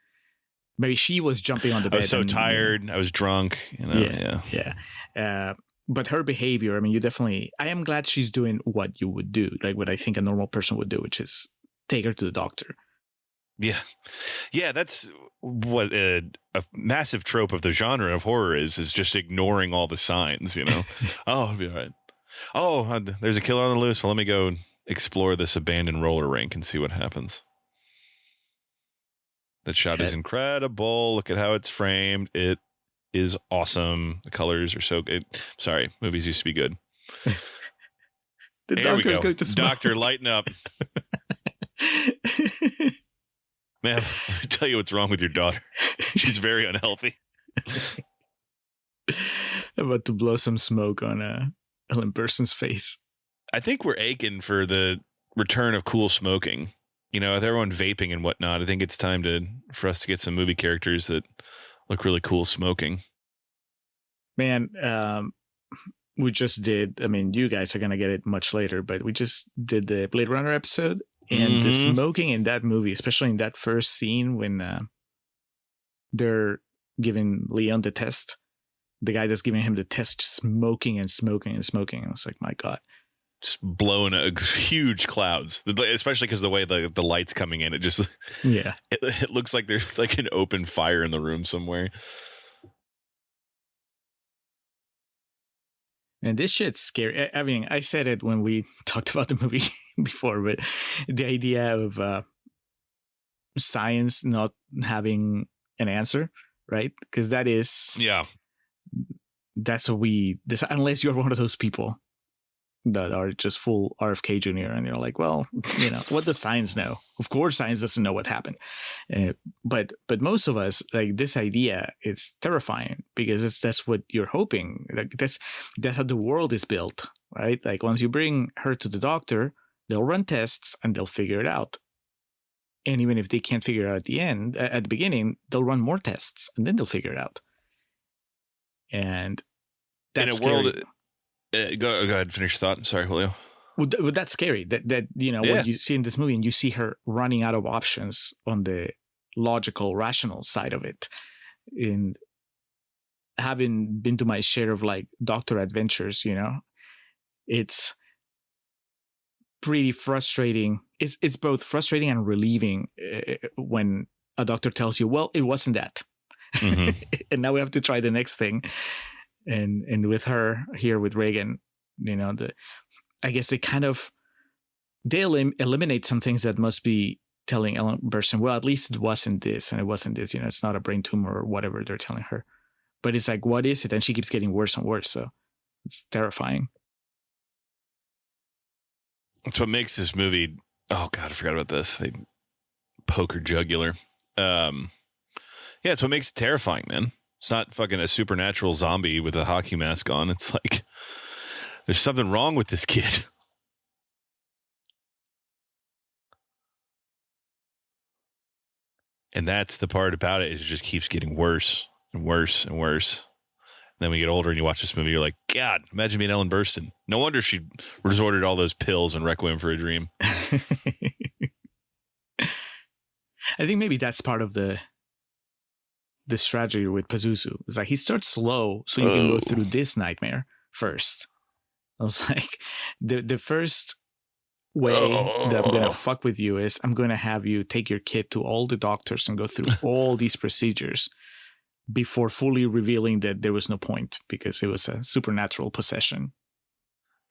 Speaker 2: Maybe she was jumping on the bed.
Speaker 1: I was so tired. I was drunk.
Speaker 2: Yeah. But her behavior, I mean, I am glad she's doing what you would do, like what I think a normal person would do, which is take her to the doctor.
Speaker 1: Yeah. Yeah, that's what a massive trope of the genre of horror is just ignoring all the signs, Oh, it'll be all right. Oh, there's a killer on the loose. Well, let me go explore this abandoned roller rink and see what happens. That shot is incredible. Look at how it's framed. It is awesome. The colors are so good. Sorry, movies used to be good.
Speaker 2: The doctor's going to smoke.
Speaker 1: Doctor, lighten up. Man, let me tell you what's wrong with your daughter. She's very unhealthy.
Speaker 2: I'm about to blow some smoke on Ellen Burstyn's face.
Speaker 1: I think we're aching for the return of cool smoking. With everyone vaping and whatnot, I think it's time for us to get some movie characters that look really cool smoking.
Speaker 2: Man, we just did. I mean, you guys are gonna get it much later, but we just did the Blade Runner episode, and the smoking in that movie, especially in that first scene when they're giving Leon the test, the guy that's giving him the test, just smoking and smoking and smoking. I was like, my God.
Speaker 1: Just blowing huge clouds, especially because the way the light's coming in, it just it looks like there's like an open fire in the room somewhere.
Speaker 2: And this shit's scary. I mean, I said it when we talked about the movie before, but the idea of science not having an answer, right? Because that's what unless you're one of those people that are just full RFK Jr. and you're like, well, what does science know? Of course, science doesn't know what happened. But most of us, like, this idea is terrifying because that's what you're hoping. Like that's how the world is built, right? Like once you bring her to the doctor, they'll run tests and they'll figure it out. And even if they can't figure it out at the beginning, they'll run more tests and then they'll figure it out. And that's
Speaker 1: in a world. Go ahead, finish your thought. I'm sorry, Julio.
Speaker 2: Well, that's scary. That what you see in this movie, and you see her running out of options on the logical, rational side of it. And having been to my share of like doctor adventures, it's pretty frustrating. It's both frustrating and relieving when a doctor tells you, "Well, it wasn't that," and now we have to try the next thing. And with her here with Reagan, I guess they eliminate some things that must be telling Ellen Burstyn, well, at least it wasn't this and it wasn't this, it's not a brain tumor or whatever they're telling her. But it's like, what is it? And she keeps getting worse and worse. So it's terrifying.
Speaker 1: That's what makes this movie. Oh God, I forgot about this. They poke her jugular. It's what makes it terrifying, man. It's not fucking a supernatural zombie with a hockey mask on. It's like there's something wrong with this kid. And that's the part about it. Is it just keeps getting worse and worse and worse. And then we get older and you watch this movie, you're like, God, imagine being Ellen Burstyn. No wonder she resorted to all those pills and Requiem for a Dream.
Speaker 2: I think maybe that's part of the strategy with Pazuzu. It's like he starts slow so you can go through this nightmare first. I was like, the first way that I'm gonna fuck with you is I'm gonna have you take your kid to all the doctors and go through all these procedures before fully revealing that there was no point because it was a supernatural possession.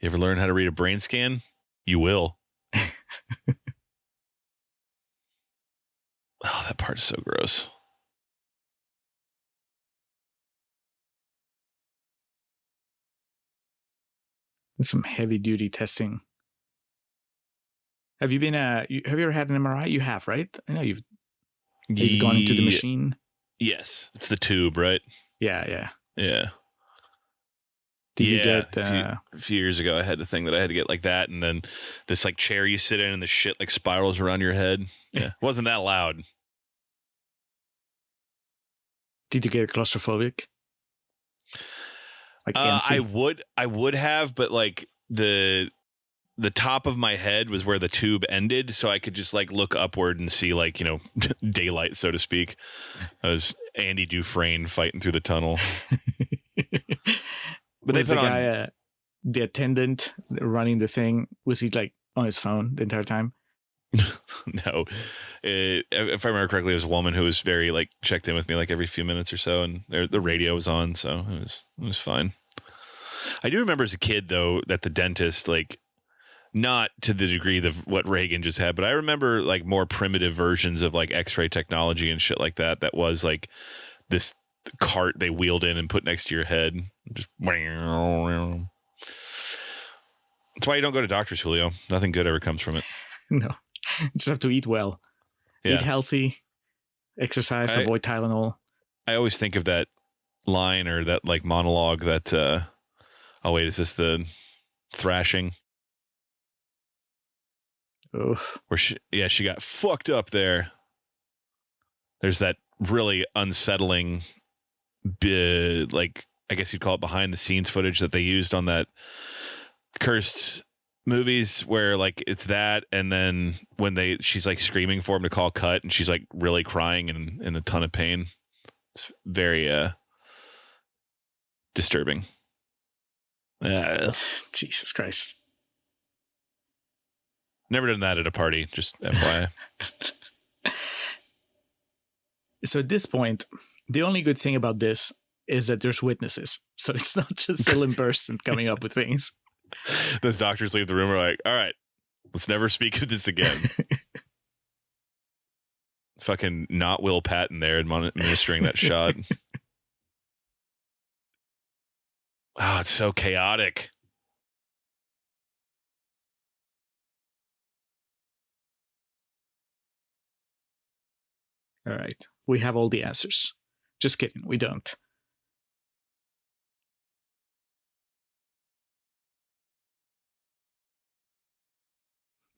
Speaker 1: You ever learn how to read a brain scan? You will. Oh, that part is so gross.
Speaker 2: Some heavy duty testing. Have you been have you ever had an MRI? You have, right? I know you've gone into the machine.
Speaker 1: Yes, it's the tube, right?
Speaker 2: Yeah.
Speaker 1: Did
Speaker 2: you get
Speaker 1: a few years ago I had a thing that I had to get like that, and then this like chair you sit in and the shit like spirals around your head. Yeah. It wasn't that loud.
Speaker 2: Did you get claustrophobic? Like
Speaker 1: I would have, but like the top of my head was where the tube ended, so I could just like look upward and see like daylight, so to speak. I was Andy Dufresne fighting through the tunnel.
Speaker 2: But was the guy, the attendant running the thing, was he like on his phone the entire time?
Speaker 1: No, if I remember correctly, it was a woman who was very like checked in with me like every few minutes or so, and the radio was on, so it was fine. I do remember as a kid though that the dentist, like, not to the degree of what Reagan just had, but I remember like more primitive versions of like X-ray technology and shit like that. That was like this cart they wheeled in and put next to your head. Just that's why you don't go to doctors, Julio. Nothing good ever comes from it.
Speaker 2: No. You just have to eat well. Yeah. Eat healthy, exercise, avoid Tylenol.
Speaker 1: I always think of that line or that like monologue that oh wait, is this the thrashing?
Speaker 2: Oof.
Speaker 1: Where she got fucked up there. There's that really unsettling like I guess you'd call it behind the scenes footage that they used on that Cursed movies, where like it's that, and then when she's like screaming for him to call cut, and she's like really crying and in a ton of pain. It's very disturbing.
Speaker 2: Jesus Christ.
Speaker 1: Never done that at a party, just FYI.
Speaker 2: So at this point, the only good thing about this is that there's witnesses. So it's not just Ellen Burstyn coming up with things.
Speaker 1: Those doctors leave the room, are like, all right, let's never speak of this again. Fucking not Will Patton there administering that shot. Oh, it's so chaotic.
Speaker 2: All right. We have all the answers. Just kidding. We don't.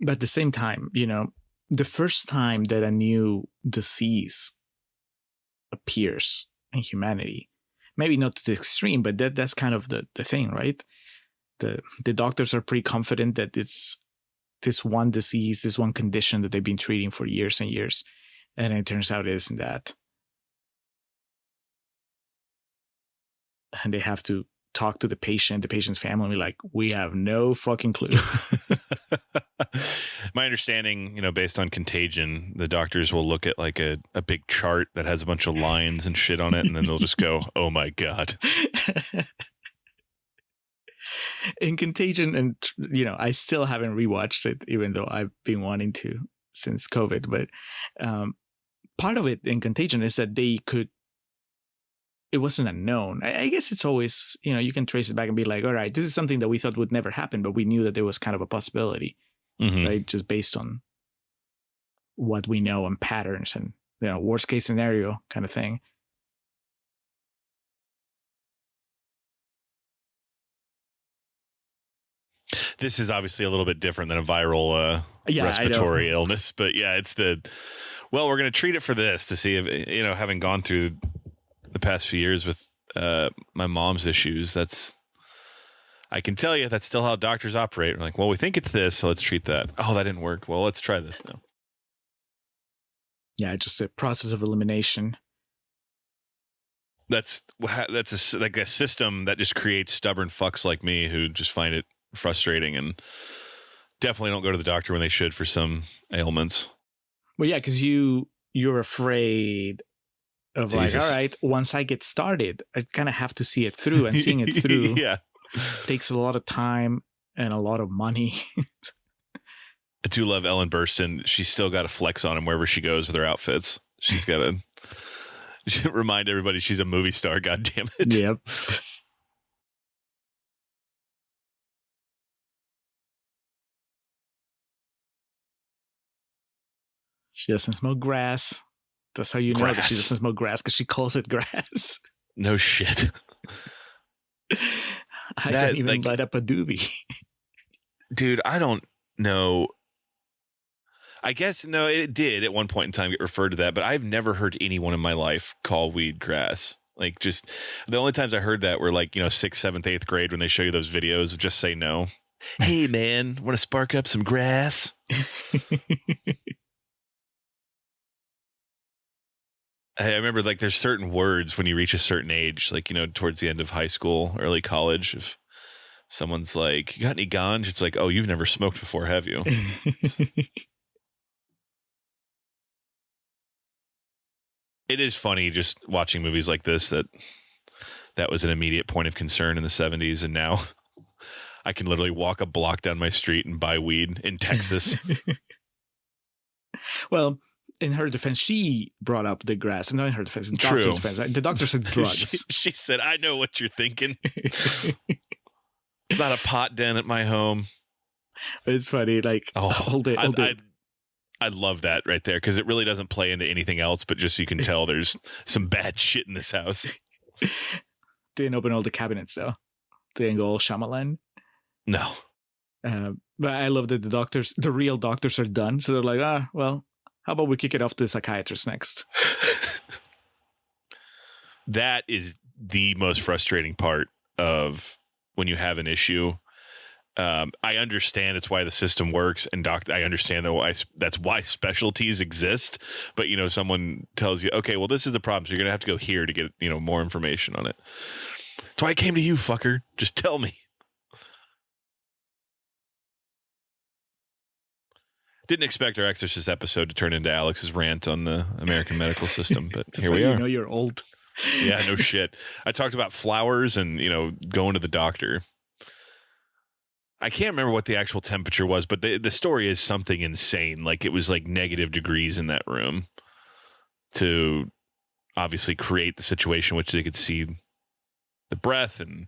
Speaker 2: But at the same time, the first time that a new disease appears in humanity, maybe not to the extreme, but that's kind of the thing, right? The doctors are pretty confident that it's this one disease, this one condition that they've been treating for years and years. And it turns out it isn't that. And they have to talk to the patient's family, and be like, we have no fucking clue.
Speaker 1: My understanding, based on Contagion, the doctors will look at like a big chart that has a bunch of lines and shit on it, and then they'll just go, oh my God.
Speaker 2: In Contagion, and I still haven't rewatched it, even though I've been wanting to since COVID, but part of it in Contagion is that it wasn't unknown. I guess it's always, you can trace it back and be like, all right, this is something that we thought would never happen, but we knew that there was kind of a possibility, right? Just based on what we know and patterns and, worst case scenario kind of thing.
Speaker 1: This is obviously a little bit different than a viral respiratory illness, but yeah, it's we're going to treat it for this to see if, having gone through the past few years with my mom's issues, I can tell you that's still how doctors operate. We're like, well, we think it's this, so let's treat that. Oh, that didn't work. Well, let's try this now.
Speaker 2: Yeah, just a process of elimination.
Speaker 1: That's like a system that just creates stubborn fucks like me who just find it frustrating and definitely don't go to the doctor when they should for some ailments.
Speaker 2: Well, yeah, because you're afraid of Jesus. Like, all right, once I get started, I kind of have to see it through, and seeing it through takes a lot of time and a lot of money.
Speaker 1: I do love Ellen Burstyn. She's still got to flex on him wherever she goes with her outfits. She's got to remind everybody she's a movie star. God damn it.
Speaker 2: Yep. She doesn't smoke grass. That's how you know that she doesn't smoke grass, because she calls it grass.
Speaker 1: No shit.
Speaker 2: I don't even light up a doobie.
Speaker 1: Dude, I don't know. I guess, no, it did at one point in time get referred to that, but I've never heard anyone in my life call weed grass. Like, just the only times I heard that were like, 6th, 7th, 8th grade when they show you those videos of Just Say No. Hey, man, want to spark up some grass? I remember like there's certain words when you reach a certain age, like, towards the end of high school, early college, if someone's like, you got any ganj? It's like, oh, you've never smoked before, have you? It is funny just watching movies like this that was an immediate point of concern in the 70s. And now I can literally walk a block down my street and buy weed in Texas.
Speaker 2: Well, in her defense, she brought up the grass. Not in her defense, in the doctor's defense. Right? The doctor said drugs.
Speaker 1: She said, I know what you're thinking. It's not a pot den at my home.
Speaker 2: It's funny. Like, hold it.
Speaker 1: I love that right there, because it really doesn't play into anything else, but just so you can tell there's some bad shit in this house.
Speaker 2: Didn't open all the cabinets, though. Didn't go all Shyamalan.
Speaker 1: No.
Speaker 2: But I love that the real doctors are done. So they're like, well, how about we kick it off to the psychiatrist next?
Speaker 1: That is the most frustrating part of when you have an issue. I understand it's why the system works, and I understand that's why specialties exist. But someone tells you, okay, well, this is the problem, so you're gonna have to go here to get more information on it. That's why I came to you, fucker. Just tell me. Didn't expect our Exorcist episode to turn into Alex's rant on the American medical system, but here we are.
Speaker 2: You're old.
Speaker 1: Yeah, no shit. I talked about flowers and going to the doctor. I can't remember what the actual temperature was, but the story is something insane. Like it was like negative degrees in that room to obviously create the situation which they could see the breath. And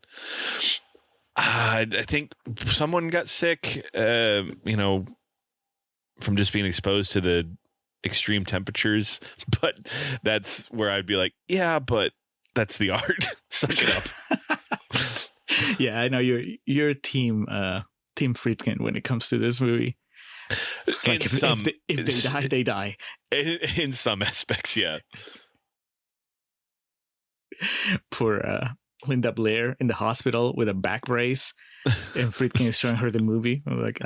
Speaker 1: I think someone got sick, from just being exposed to the extreme temperatures. But that's where I'd be like, yeah, but that's the art. Suck it up.
Speaker 2: Yeah, I know you're team Friedkin when it comes to this movie. Like if they die, they die.
Speaker 1: In some aspects, yeah.
Speaker 2: Poor Linda Blair in the hospital with a back brace, and Friedkin is showing her the movie. I'm like,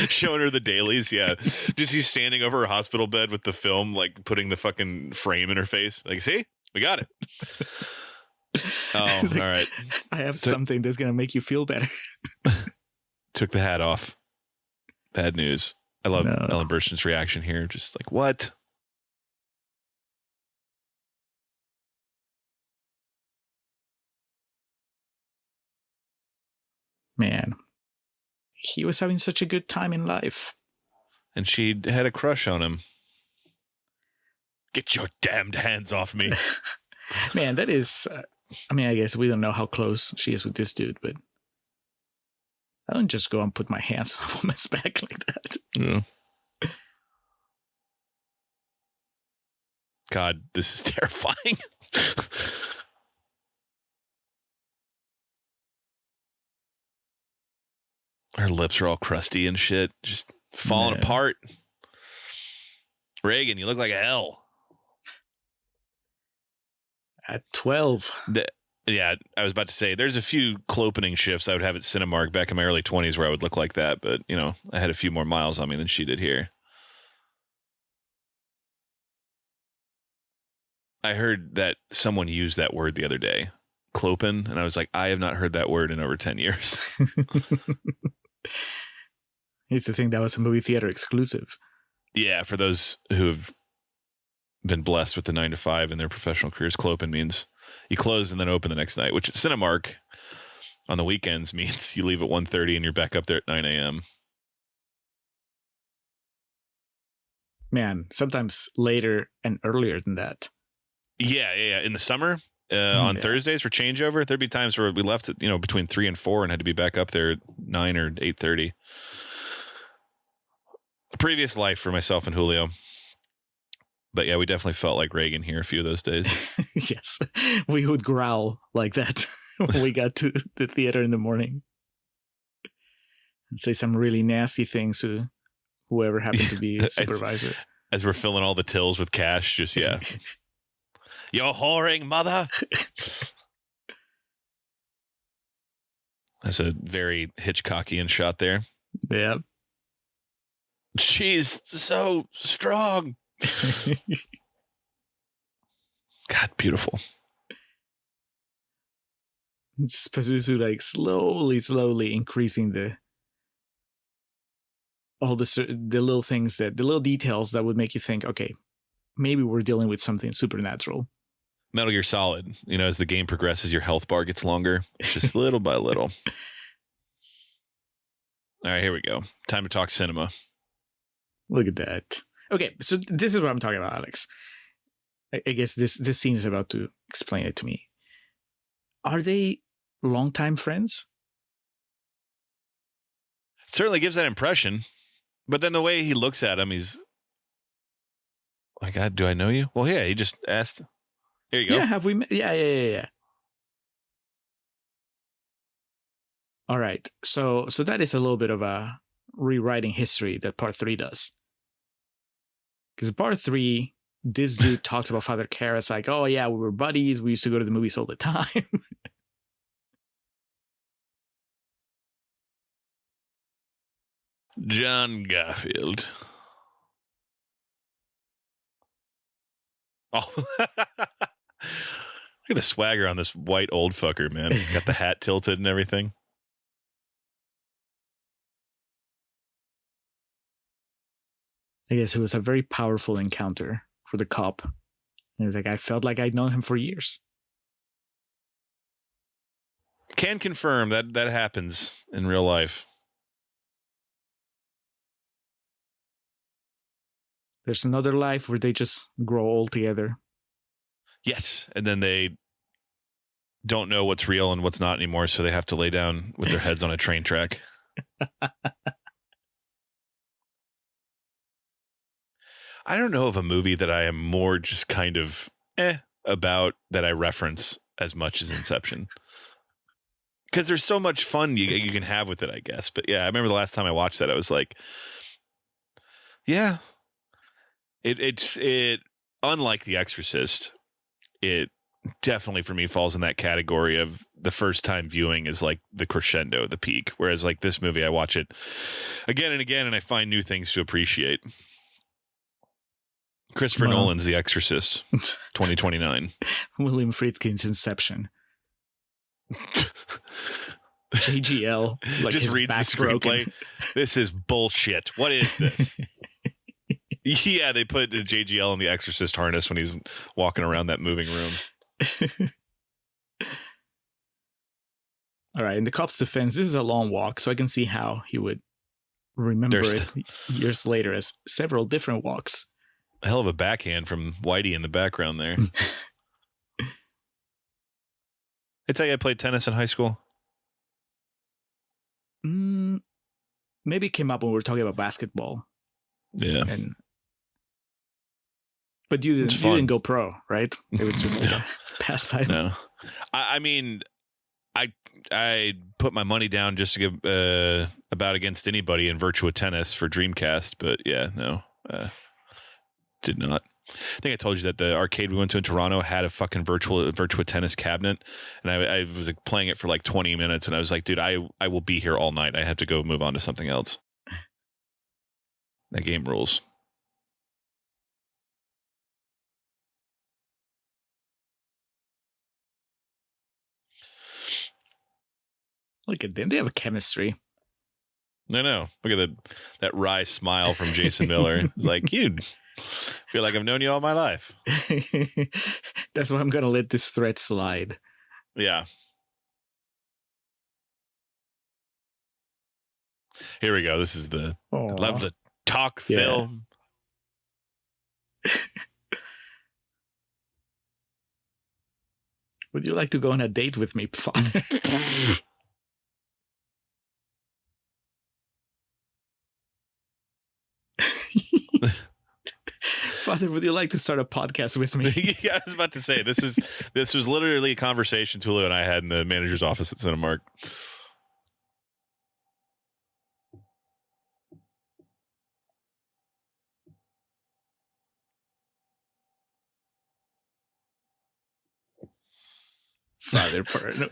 Speaker 1: showing her the dailies, yeah. Just he's standing over her hospital bed with the film, like putting the fucking frame in her face. Like, see, we got it. Oh, like, all right.
Speaker 2: I have something that's gonna make you feel better.
Speaker 1: Took the hat off. Bad news. I love Ellen Burstyn's reaction here. Just like, what?
Speaker 2: Man, he was having such a good time in life.
Speaker 1: And she had a crush on him. Get your damned hands off me.
Speaker 2: Man, that is... I guess we don't know how close she is with this dude, but I don't just go and put my hands on a woman's back like that.
Speaker 1: Yeah. God, this is terrifying. Her lips are all crusty and shit, just falling apart. Reagan, you look like hell.
Speaker 2: At 12.
Speaker 1: Yeah, I was about to say, there's a few clopening shifts I would have at Cinemark back in my early 20s where I would look like that, but, I had a few more miles on me than she did here. I heard that someone used that word the other day, clopen, and I was like, I have not heard that word in over 10 years.
Speaker 2: I used to think that was a movie theater exclusive.
Speaker 1: Yeah, for those who have been blessed with the 9 to 5 in their professional careers, clopen means you close and then open the next night, which at Cinemark on the weekends means you leave at 1:30 and you're back up there at 9 a.m.
Speaker 2: Man, sometimes later and earlier than that.
Speaker 1: Yeah. In the summer, on Thursdays for changeover, there'd be times where we left at, between 3 and 4 and had to be back up there at 9 or 8:30. A previous life for myself and Julio. But yeah, we definitely felt like Reagan here a few of those days.
Speaker 2: Yes, we would growl like that when we got to the theater in the morning. And say some really nasty things to whoever happened to be a supervisor.
Speaker 1: As we're filling all the tills with cash, just, yeah. You're whoring mother. That's a very Hitchcockian shot there.
Speaker 2: Yeah.
Speaker 1: She's so strong. God, beautiful.
Speaker 2: Just Pazuzu like slowly increasing the little things the little details that would make you think, okay, maybe we're dealing with something supernatural.
Speaker 1: Metal Gear Solid, as the game progresses, your health bar gets longer, just little by little. All right, here we go. Time to talk cinema.
Speaker 2: Look at that. Okay, so this is what I'm talking about, Alex. I guess this scene is about to explain it to me. Are they longtime friends?
Speaker 1: It certainly gives that impression. But then the way he looks at him, he's like, God, do I know you? Well, yeah, he just asked. Here you go.
Speaker 2: Yeah, have we met? Yeah. All right. So that is a little bit of a rewriting history that part 3 does. Because part 3 this dude talks about Father Karras like, oh yeah, we were buddies. We used to go to the movies all the time.
Speaker 1: John Garfield. Oh, look at the swagger on this white old fucker, man. Got the hat tilted and everything.
Speaker 2: I guess it was a very powerful encounter for the cop. And he was like, I felt like I'd known him for years.
Speaker 1: Can confirm that that happens in real life.
Speaker 2: There's another life where they just grow old together.
Speaker 1: Yes, and then they don't know what's real and what's not anymore, so they have to lay down with their heads on a train track. I don't know of a movie that I am more just kind of about that I reference as much as Inception. Because there's so much fun you can have with it, I guess. But yeah, I remember the last time I watched that, I was like, yeah. It unlike The Exorcist, it definitely for me falls in that category of the first time viewing is like the crescendo, the peak. Whereas like this movie, I watch it again and again and I find new things to appreciate. Christopher Nolan's The Exorcist, 2029.
Speaker 2: William Friedkin's Inception. JGL, like
Speaker 1: just reads the screenplay.
Speaker 2: Broken.
Speaker 1: This is bullshit. What is this? Yeah, they put JGL in the Exorcist harness when he's walking around that moving room.
Speaker 2: All right, in the cop's defense, this is a long walk, so I can see how he would remember it years later as several different walks.
Speaker 1: A hell of a backhand from Whitey in the background there. I tell you, I played tennis in high school.
Speaker 2: Maybe it came up when we were talking about basketball.
Speaker 1: Yeah.
Speaker 2: But you didn't go pro, right? It was just a pastime.
Speaker 1: No. I mean, I put my money down just to give about against anybody in Virtua Tennis for Dreamcast, but yeah, no. Did not. I think I told you that the arcade we went to in Toronto had a fucking Virtua Tennis cabinet, and I was like playing it for like 20 minutes, and I was like, dude, I will be here all night. I have to go move on to something else. That game rules.
Speaker 2: Look at them. They have a chemistry.
Speaker 1: I know. Look at that wry smile from Jason Miller. It's like, you feel like I've known you all my life.
Speaker 2: That's why I'm going to let this thread slide.
Speaker 1: Yeah. Here we go. This is the love to talk film.
Speaker 2: Would you like to go on a date with me, Father? Father, would you like to start a podcast with me?
Speaker 1: Yeah, I was about to say this was literally a conversation Tulu and I had in the manager's office at Cinemark.
Speaker 2: Father paranoid.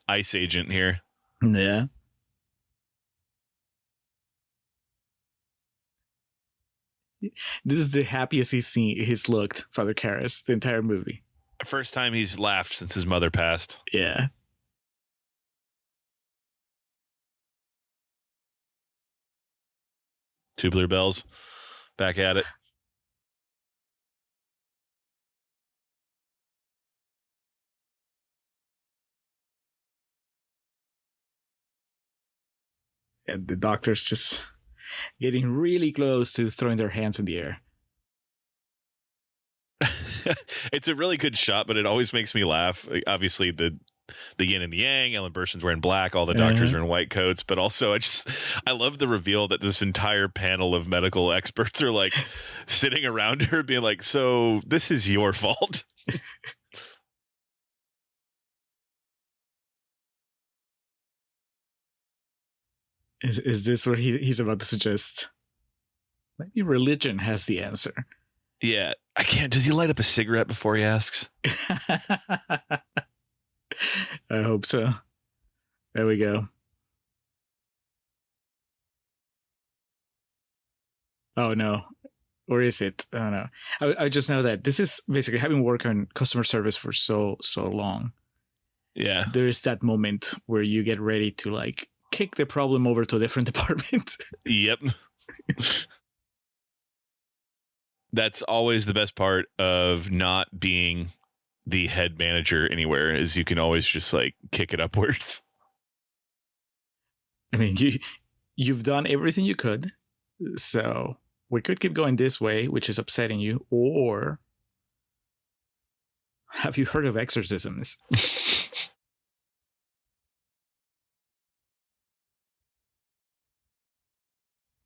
Speaker 1: Ice agent here.
Speaker 2: Yeah. This is the happiest he's looked, Father Karras, the entire movie.
Speaker 1: First time he's laughed since his mother passed.
Speaker 2: Yeah.
Speaker 1: Tubular Bells, back at it.
Speaker 2: And the doctor's just getting really close to throwing their hands in the air.
Speaker 1: It's a really good shot, but it always makes me laugh. Obviously, the yin and the yang. Ellen Burstyn's wearing black. All the doctors are in white coats. But also, I love the reveal that this entire panel of medical experts are like sitting around her, being like, "So this is your fault."
Speaker 2: Is this where he's about to suggest maybe religion has the answer?
Speaker 1: Yeah, I can't. Does he light up a cigarette before he asks?
Speaker 2: I hope so. There we go. Oh no. Or is it? I don't know. I just know that this is basically having worked on customer service for so long.
Speaker 1: Yeah.
Speaker 2: There is that moment where you get ready to like kick the problem over to a different department.
Speaker 1: Yep. That's always the best part of not being the head manager anywhere, is you can always just like kick it upwards.
Speaker 2: I mean, you've done everything you could, so we could keep going this way, which is upsetting you, or have you heard of exorcisms?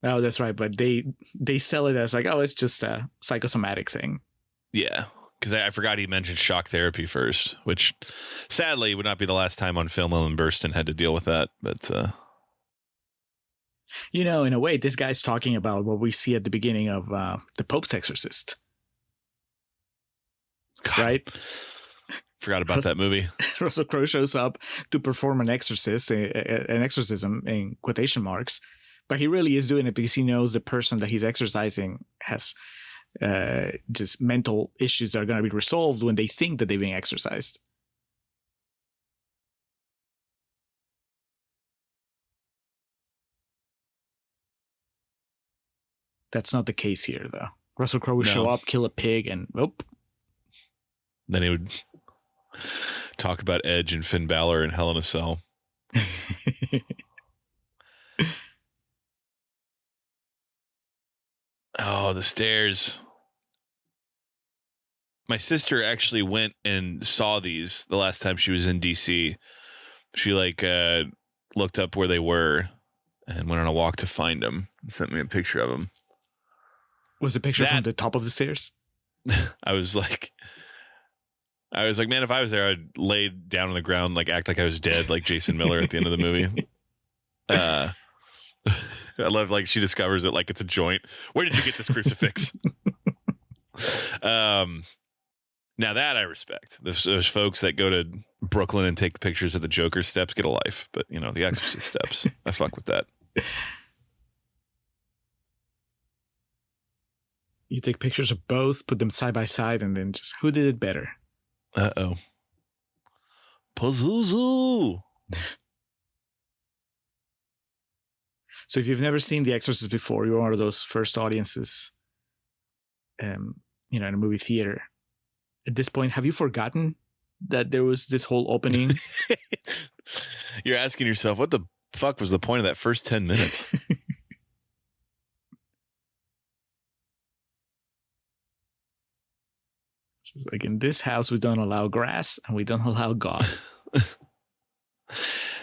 Speaker 2: Oh, that's right. But they sell it as like, oh, it's just a psychosomatic thing.
Speaker 1: Yeah, because I forgot he mentioned shock therapy first, which sadly would not be the last time on film Ellen Burstyn had to deal with that. But
Speaker 2: you know, in a way, this guy's talking about what we see at the beginning of the Pope's Exorcist.
Speaker 1: God,
Speaker 2: right?
Speaker 1: Forgot about that movie.
Speaker 2: Russell Crowe shows up to perform an exorcism in quotation marks, but he really is doing it because he knows the person that he's exorcising has just mental issues that are going to be resolved when they think that they're being exorcised. That's not the case here, though. Russell Crowe would show up, kill a pig, and nope.
Speaker 1: Then he would talk about Edge and Finn Balor and Hell in a Cell. Oh, the stairs. My sister actually went and saw these the last time she was in DC. She looked up where they were and went on a walk to find them and sent me a picture of them.
Speaker 2: Was the picture from the top of the stairs?
Speaker 1: I was like, man, if I was there, I'd lay down on the ground, like act like I was dead, like Jason Miller at the end of the movie. I love like she discovers it like it's a joint. Where did you get this crucifix? Now that I respect. Those folks that go to Brooklyn and take the pictures of the Joker steps get a life, but you know, the Exorcist steps, I fuck with that.
Speaker 2: You take pictures of both, put them side by side, and then just who did it better?
Speaker 1: Uh-oh. Pazuzu.
Speaker 2: So if you've never seen The Exorcist before, you're one of those first audiences, in a movie theater. At this point, have you forgotten that there was this whole opening?
Speaker 1: You're asking yourself, what the fuck was the point of that first 10 minutes?
Speaker 2: Like, in this house, we don't allow grass and we don't allow God.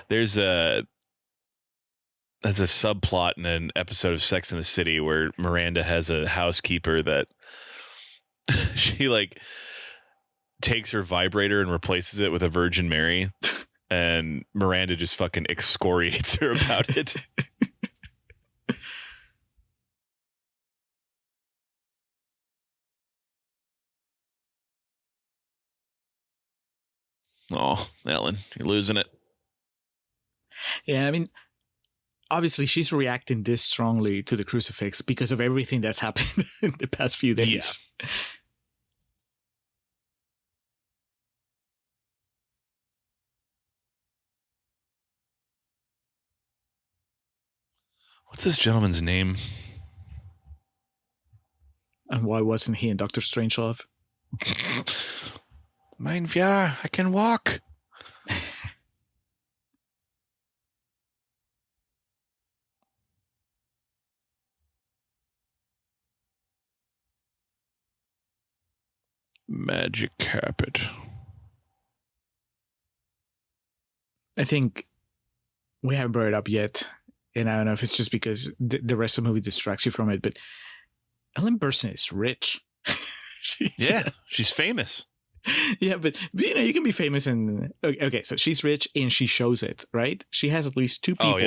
Speaker 1: That's a subplot in an episode of Sex and the City where Miranda has a housekeeper that she like takes her vibrator and replaces it with a Virgin Mary, and Miranda just fucking excoriates her about it. Oh, Ellen, you're losing it.
Speaker 2: Yeah, I mean, obviously she's reacting this strongly to the crucifix because of everything that's happened in the past few days. Yeah.
Speaker 1: What's this gentleman's name?
Speaker 2: And why wasn't he in Dr. Strangelove?
Speaker 1: Mein Führer, I can walk. Magic carpet.
Speaker 2: I think we haven't brought it up yet, and I don't know if it's just because the rest of the movie distracts you from it, but Ellen Burstyn is rich.
Speaker 1: She's famous.
Speaker 2: Yeah, but you can be famous and okay, so she's rich and she shows it, right? She has at least two people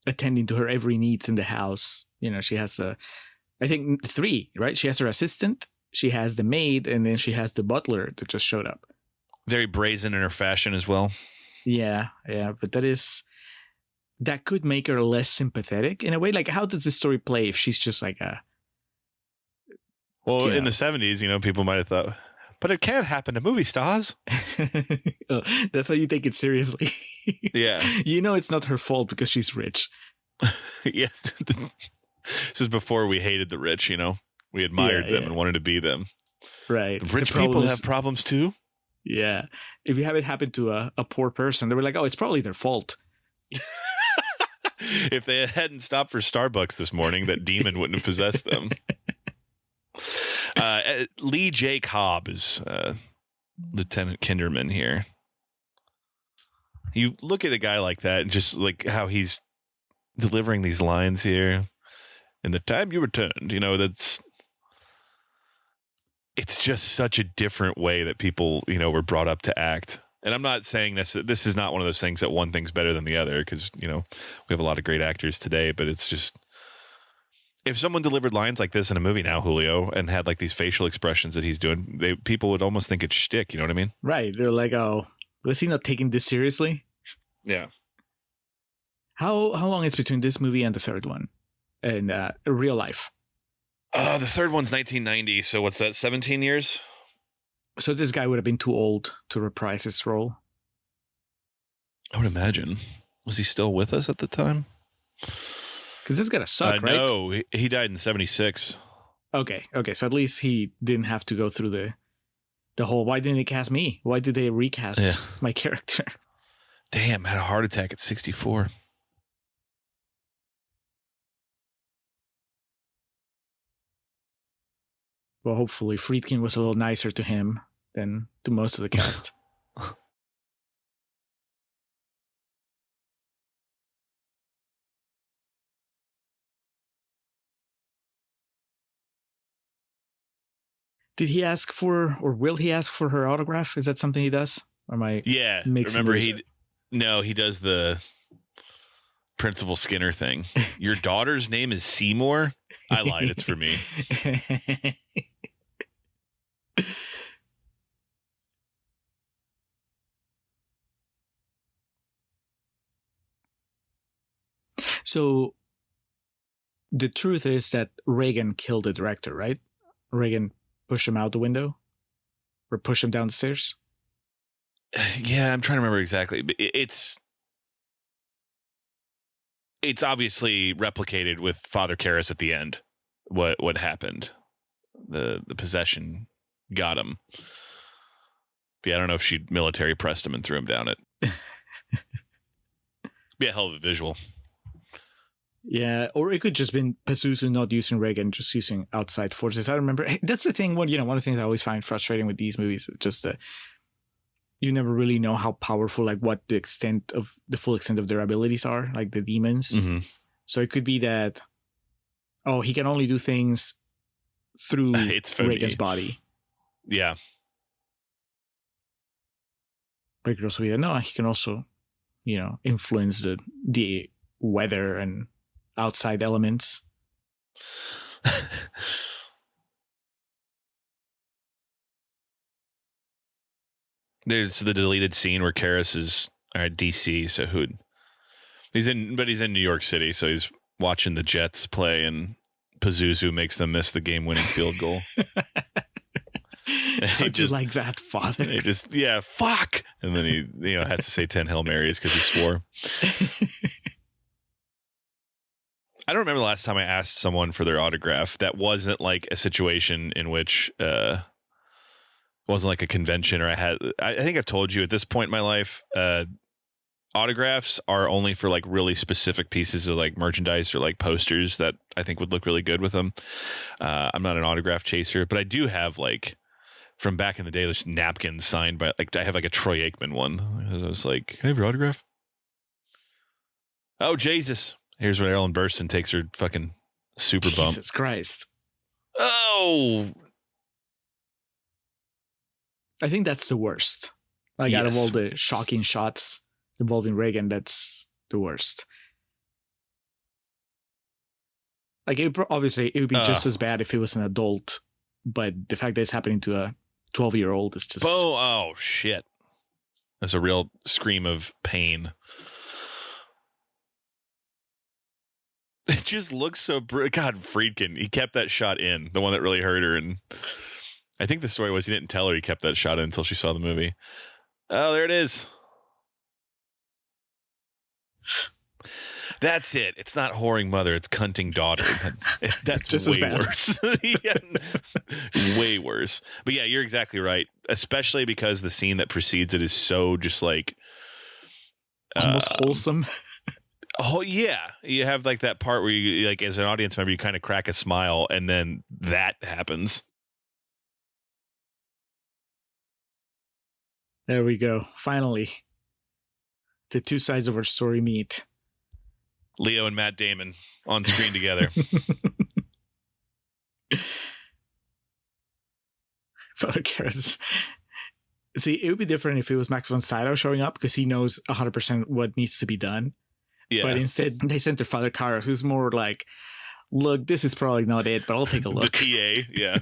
Speaker 2: attending to her every needs in the house. She has I think 3, right? She has her assistant, she has the maid, and then she has the butler that just showed up.
Speaker 1: Very brazen in her fashion as well.
Speaker 2: Yeah, but that could make her less sympathetic in a way. Like, how does the story play if she's just like a...
Speaker 1: Well, in the 70s, people might have thought, but it can't happen to movie stars.
Speaker 2: Oh, that's how you take it seriously.
Speaker 1: Yeah.
Speaker 2: It's not her fault because she's rich.
Speaker 1: Yeah. This is before we hated the rich, We admired them and wanted to be them.
Speaker 2: Right.
Speaker 1: The rich people have problems too.
Speaker 2: Yeah. If you have it happen to a poor person, they were like, oh, it's probably their fault.
Speaker 1: If they hadn't stopped for Starbucks this morning, that demon wouldn't have possessed them. Lee J. Cobb is Lieutenant Kinderman here. You look at a guy like that and just like how he's delivering these lines here. In the time you returned, it's just such a different way that people, were brought up to act. And I'm not saying this is not one of those things that one thing's better than the other, because, we have a lot of great actors today, but it's just, if someone delivered lines like this in a movie now, Julio, and had like these facial expressions that he's doing, people would almost think it's shtick. You know what I mean?
Speaker 2: Right. They're like, oh, was he not taking this seriously?
Speaker 1: Yeah.
Speaker 2: How long is between this movie and the third one in real life?
Speaker 1: The third one's 1990. So what's that? 17 years?
Speaker 2: So this guy would have been too old to reprise his role.
Speaker 1: I would imagine. Was he still with us at the time?
Speaker 2: Because this gotta suck, right?
Speaker 1: No, he died in 76.
Speaker 2: Okay. So at least he didn't have to go through the whole, why didn't they cast me? Why did they recast my character?
Speaker 1: Damn, had a heart attack at 64.
Speaker 2: Well, hopefully Friedkin was a little nicer to him than to most of the cast. Did he ask for, or will he ask for her autograph? Is that something he does? Or
Speaker 1: remember he does the Principal Skinner thing. Your daughter's name is Seymour? I lied, it's for me.
Speaker 2: So the truth is that Reagan killed the director, right? Reagan pushed him out the window or pushed him down the stairs.
Speaker 1: Yeah, I'm trying to remember exactly. But it's obviously replicated with Father Karras at the end. What happened? The possession got him. But yeah, I don't know if she military pressed him and threw him down it. Be a hell of a visual.
Speaker 2: Yeah, or it could just been Pazuzu not using Reagan, just using outside forces. I remember that's the thing. One of the things I always find frustrating with these movies is just that you never really know how powerful, like what the full extent of their abilities are, like the demons.
Speaker 1: Mm-hmm.
Speaker 2: So it could be that, he can only do things through Reagan's body.
Speaker 1: Yeah.
Speaker 2: But it could also be that, no, he can also, influence the weather and outside elements.
Speaker 1: There's the deleted scene where Karras is at DC, so he's in New York City, so he's watching the Jets play, and Pazuzu makes them miss the game-winning field goal.
Speaker 2: How'd you like that, Father?
Speaker 1: He just, fuck! And then he has to say 10 Hail Marys because he swore. I don't remember the last time I asked someone for their autograph that wasn't like a situation in which wasn't like a convention, or I think I've told you at this point in my life, autographs are only for like really specific pieces of like merchandise or like posters that I think would look really good with them. I'm not an autograph chaser, but I do have like from back in the day, there's napkins signed by, like, I have like a Troy Aikman one. I was like, can I have your autograph? Oh, Jesus. Here's where Ellen Burstyn takes her fucking super bump.
Speaker 2: Jesus Christ.
Speaker 1: Oh.
Speaker 2: I think that's the worst. Like, out of all the shocking shots involving Reagan, that's the worst. Like, obviously, it would be just as bad if it was an adult, but the fact that it's happening to a 12-year-old is just...
Speaker 1: Oh, shit. That's a real scream of pain. It just looks so... God, Friedkin, he kept that shot in, the one that really hurt her, and I think the story was he didn't tell her he kept that shot in until she saw the movie. Oh, there it is. That's it. It's not whoring mother. It's cunting daughter. That's just way worse. Yeah, way worse. But yeah, you're exactly right. Especially because the scene that precedes it is so just like
Speaker 2: almost wholesome.
Speaker 1: Oh yeah, you have like that part where you, like, as an audience member, you kind of crack a smile, and then that happens.
Speaker 2: There we go. Finally, the two sides of our story meet.
Speaker 1: Leo and Matt Damon on screen together.
Speaker 2: Father Karras. See, it would be different if it was Max von Sydow showing up, because he knows 100% what needs to be done.
Speaker 1: Yeah.
Speaker 2: But instead, they sent their Father Karras, who's more like, look, this is probably not it, but I'll take a look.
Speaker 1: The TA, yeah.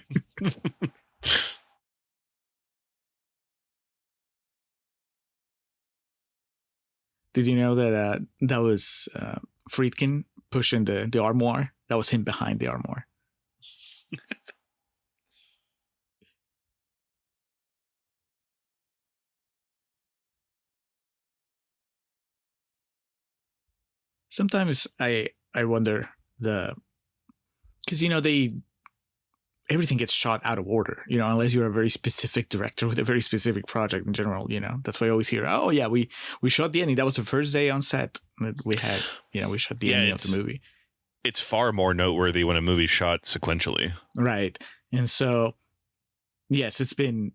Speaker 2: Did you know that that was Friedkin pushing the armoire? That was him behind the armoire. Sometimes I wonder because everything gets shot out of order, unless you're a very specific director with a very specific project in general. That's why I always hear, oh yeah, we shot the ending. That was the first day on set that we had. We shot the ending of the movie.
Speaker 1: It's far more noteworthy when a movie's shot sequentially,
Speaker 2: right? And so, yes, it's been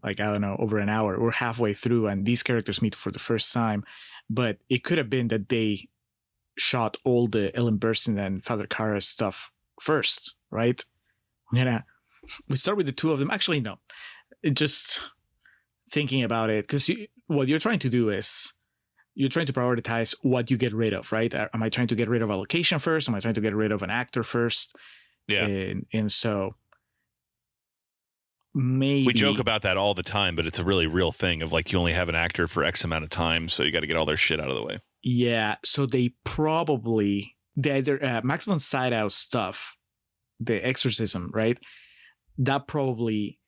Speaker 2: like, I don't know, over an hour. We're halfway through, and these characters meet for the first time. But it could have been that they shot all the Ellen Burstyn and Father Karras stuff first, right? We start with the two of them. Actually, no. Just thinking about it, because what you're trying to do is you're trying to prioritize what you get rid of, right? Am I trying to get rid of a location first? Am I trying to get rid of an actor first?
Speaker 1: Yeah.
Speaker 2: And so maybe
Speaker 1: we joke about that all the time, but it's a really real thing of like, you only have an actor for X amount of time, so you got to get all their shit out of the way.
Speaker 2: Yeah. So they either Max von Sydow stuff, the exorcism, right? That probably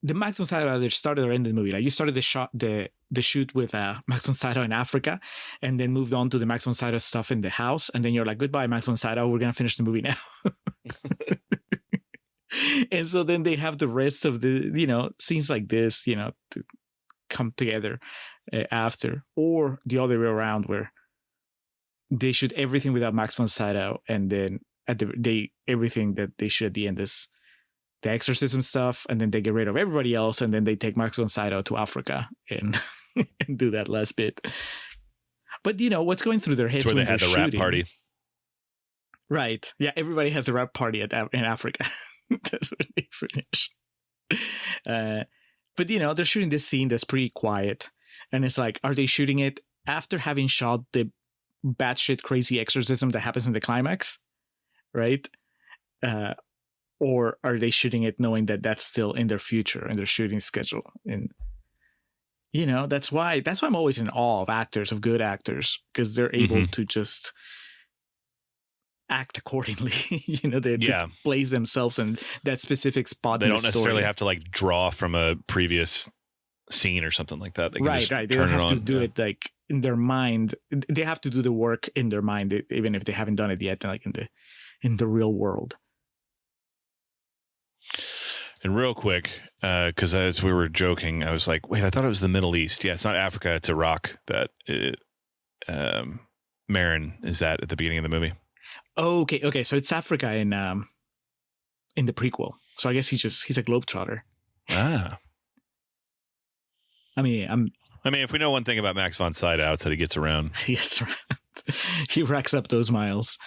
Speaker 2: the Max von Sydow either started or ended the movie. Like, you started the shoot with Max von Sydow in Africa, and then moved on to the Max von Sydow stuff in the house, and then you're like, goodbye, Max von Sydow, we're gonna finish the movie now. And so then they have the rest of the scenes like this to come together after, or the other way around, where they shoot everything without Max von Sydow, and then everything that they shoot at the end is the exorcism stuff, and then they get rid of everybody else, and then they take Max von Sydow to Africa and do that last bit. But what's going through their heads when they're shooting?
Speaker 1: Rap party,
Speaker 2: right? Yeah, everybody has a rap party in Africa. That's where they finish. But they're shooting this scene that's pretty quiet, and it's like, are they shooting it after having shot the batshit crazy exorcism that happens in the climax, right? Or are they shooting it knowing that that's still in their future, in their shooting schedule? And that's why I'm always in awe of actors, of good actors, because they're able to just act accordingly. They place themselves in that specific spot.
Speaker 1: They don't necessarily have to like draw from a previous scene or something like that. They can
Speaker 2: right. They don't have to do it like in their mind. They have to do the work in their mind, even if they haven't done it yet, like in the real world.
Speaker 1: And real quick, because as we were joking, I was like, wait, I thought it was the Middle East. Yeah, it's not Africa. It's Iraq that Marin is at the beginning of the movie.
Speaker 2: Oh, okay. So it's Africa in the prequel. So I guess he's a globetrotter.
Speaker 1: Ah.
Speaker 2: I mean,
Speaker 1: if we know one thing about Max von Sydow, it's that he gets around.
Speaker 2: He gets around. He racks up those miles.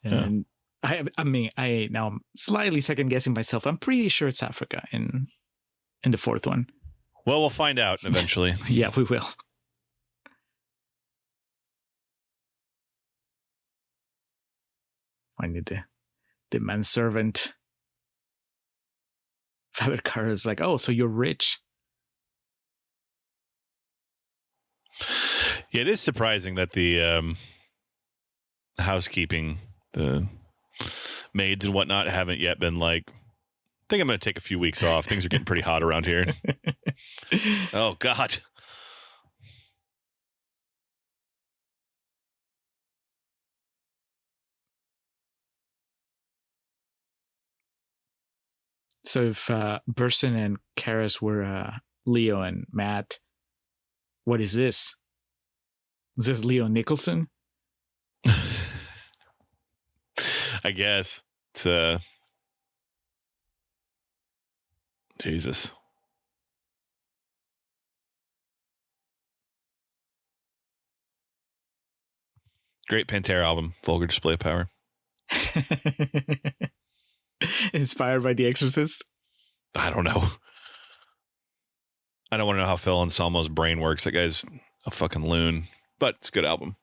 Speaker 2: And now I'm slightly second guessing myself. I'm pretty sure it's Africa in the fourth one.
Speaker 1: Well, we'll find out eventually.
Speaker 2: Yeah, we will. finding the manservant. Father Karras like, oh, so you're rich.
Speaker 1: Yeah, it is surprising that the housekeeping, the maids and whatnot, haven't yet been like, I think I'm going to take a few weeks off. Things are getting pretty hot around here. Oh, God.
Speaker 2: So if Burson and Karras were Leo and Matt, what is this? Is this Leo Nicholson?
Speaker 1: I guess. It's Jesus. Great Pantera album, Vulgar Display of Power.
Speaker 2: Inspired by The Exorcist?
Speaker 1: I don't know. I don't want to know how Phil Anselmo's brain works. That guy's a fucking loon. But it's a good album.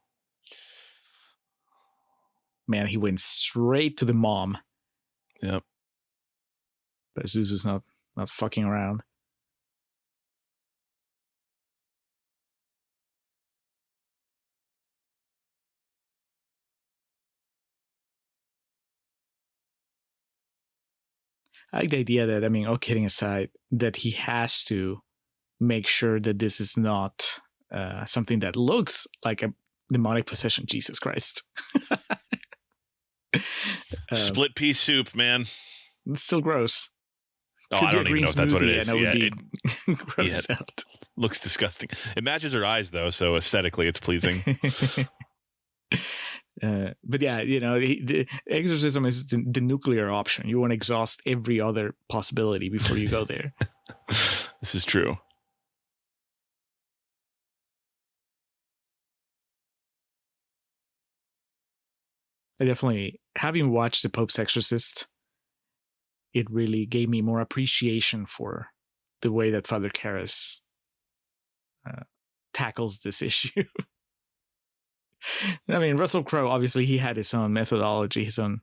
Speaker 2: Man, he went straight to the mom.
Speaker 1: Yep.
Speaker 2: But Zuzu's not fucking around. I like the idea that, I mean, all kidding aside, that he has to make sure that this is not something that looks like a demonic possession. Jesus Christ.
Speaker 1: Split pea soup, man.
Speaker 2: It's still gross.
Speaker 1: Oh, I don't even know if that's what it is.
Speaker 2: Yeah,
Speaker 1: it
Speaker 2: grossed out.
Speaker 1: Looks disgusting. It matches her eyes, though, so aesthetically it's pleasing.
Speaker 2: But yeah, you know, the exorcism is the nuclear option. You want to exhaust every other possibility before you go there.
Speaker 1: This is true.
Speaker 2: I definitely, having watched The Pope's Exorcist, it really gave me more appreciation for the way that Father Karras tackles this issue. I mean, Russell Crowe, obviously, he had his own methodology, his own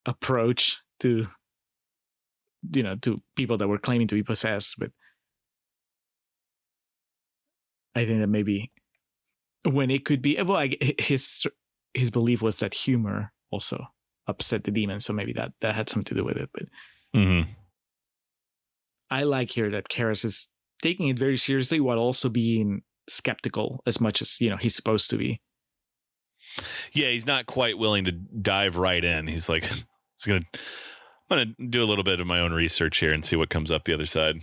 Speaker 2: approach to, you know, to people that were claiming to be possessed. But I think that maybe when it could be, well, his belief was that humor also upset the demon, so maybe that had something to do with it. But I like here that Karras is taking it very seriously while also being skeptical as much as, you know, he's supposed to be.
Speaker 1: Yeah, he's not quite willing to dive right in. He's like, I'm gonna do a little bit of my own research here and see what comes up the other side.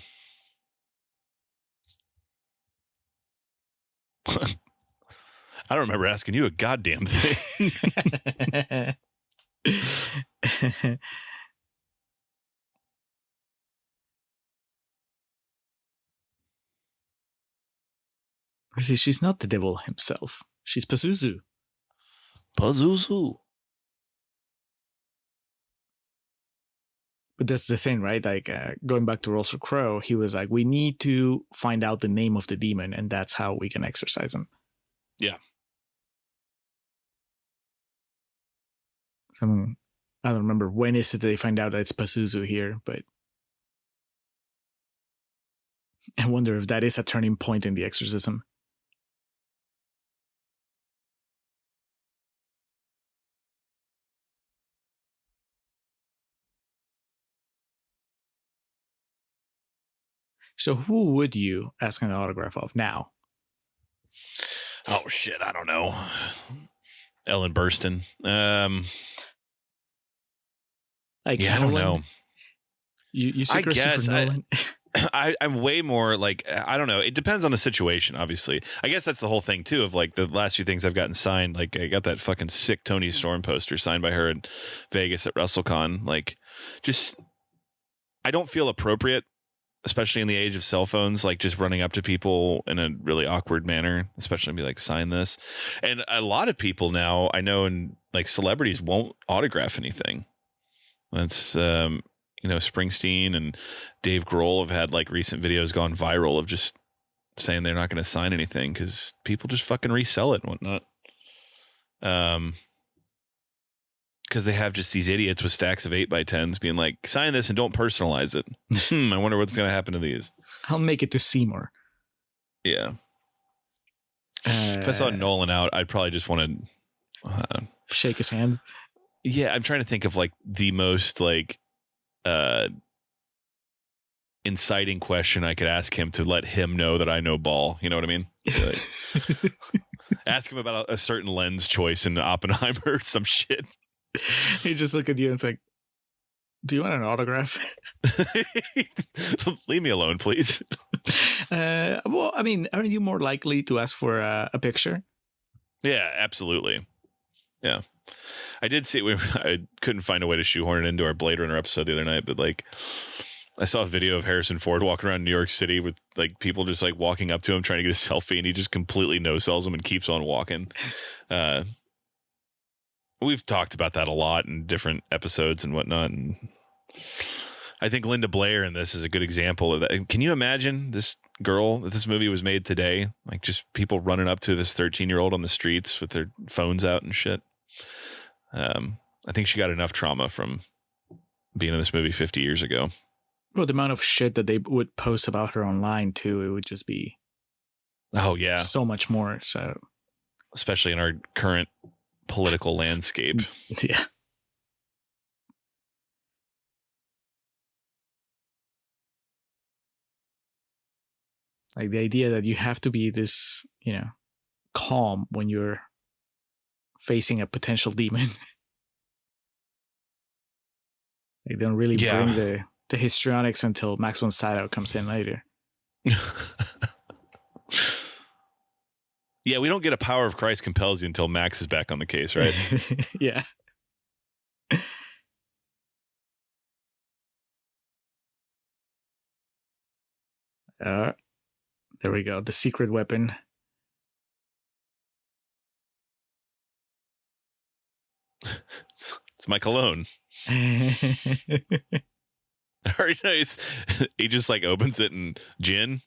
Speaker 1: I don't remember asking you a goddamn thing.
Speaker 2: See, she's not the devil himself. She's Pazuzu.
Speaker 1: Pazuzu.
Speaker 2: But that's the thing, right? Like, going back to Russell Crowe, he was like, we need to find out the name of the demon, and that's how we can exorcise him.
Speaker 1: Yeah.
Speaker 2: I don't remember when is it that they find out that it's Pazuzu here, but I wonder if that is a turning point in the exorcism. So who would you ask an autograph of now?
Speaker 1: Oh, shit. I don't know. Ellen Burstyn.
Speaker 2: Like,
Speaker 1: yeah,
Speaker 2: Nolan?
Speaker 1: I don't know.
Speaker 2: You say Christopher Nolan?
Speaker 1: I'm way more like, I don't know. It depends on the situation, obviously. I guess that's the whole thing, too, of like the last few things I've gotten signed. Like, I got that fucking sick Toni Storm poster signed by her in Vegas at WrestleCon. Like, just, I don't feel appropriate, especially in the age of cell phones, like just running up to people in a really awkward manner, especially be like, sign this. And a lot of people now I know, and like celebrities won't autograph anything. That's, Springsteen and Dave Grohl have had like recent videos gone viral of just saying they're not going to sign anything because people just fucking resell it and whatnot. because they have just these idiots with stacks of 8x10s being like, sign this and don't personalize it. I wonder what's going to happen to these.
Speaker 2: I'll make it to Seymour.
Speaker 1: Yeah. If I saw Nolan out, I'd probably just want to
Speaker 2: shake his hand.
Speaker 1: Yeah, I'm trying to think of like the most like inciting question I could ask him to let him know that I know ball. You know what I mean? Like, ask him about a certain lens choice in Oppenheimer or some shit.
Speaker 2: He just look at you and it's like, do you want an autograph?
Speaker 1: Leave me alone, please.
Speaker 2: Well, I mean, aren't you more likely to ask for a picture?
Speaker 1: Yeah, absolutely. Yeah. I did see, I couldn't find a way to shoehorn it into our Blade Runner episode the other night, but like, I saw a video of Harrison Ford walking around New York City with like people just like walking up to him trying to get a selfie, and he just completely no-sells them and keeps on walking. We've talked about that a lot in different episodes and whatnot, and I think Linda Blair in this is a good example of that. Can you imagine this girl, if this movie was made today, like just people running up to this 13-year-old on the streets with their phones out and shit? I think she got enough trauma from being in this movie 50 years ago.
Speaker 2: Well, the amount of shit that they would post about her online too, it would just be so much more. So,
Speaker 1: especially in our current political landscape.
Speaker 2: Yeah. Like the idea that you have to be this, calm when you're facing a potential demon. They don't really bring the histrionics until Max von Sydow comes in later.
Speaker 1: Yeah, we don't get a power of Christ compels you until Max is back on the case, right?
Speaker 2: Yeah. There we go. The secret weapon.
Speaker 1: It's my cologne. Very nice. He just like opens it and gin.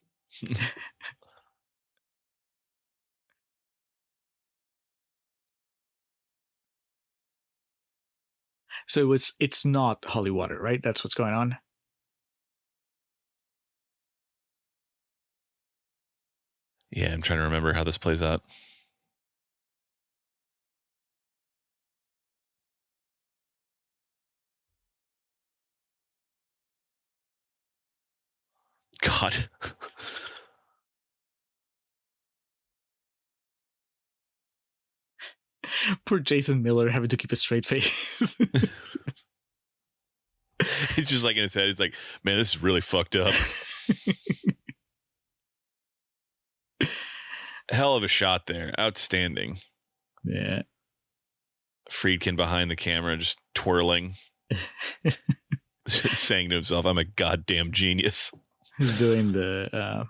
Speaker 2: So it's not holy water, right? That's what's going on.
Speaker 1: Yeah, I'm trying to remember how this plays out. God.
Speaker 2: Poor Jason Miller having to keep a straight face.
Speaker 1: He's just like in his head, he's like, man, this is really fucked up. Hell of a shot there. Outstanding.
Speaker 2: Yeah.
Speaker 1: Friedkin behind the camera, just twirling. Just saying to himself, I'm a goddamn genius.
Speaker 2: He's doing the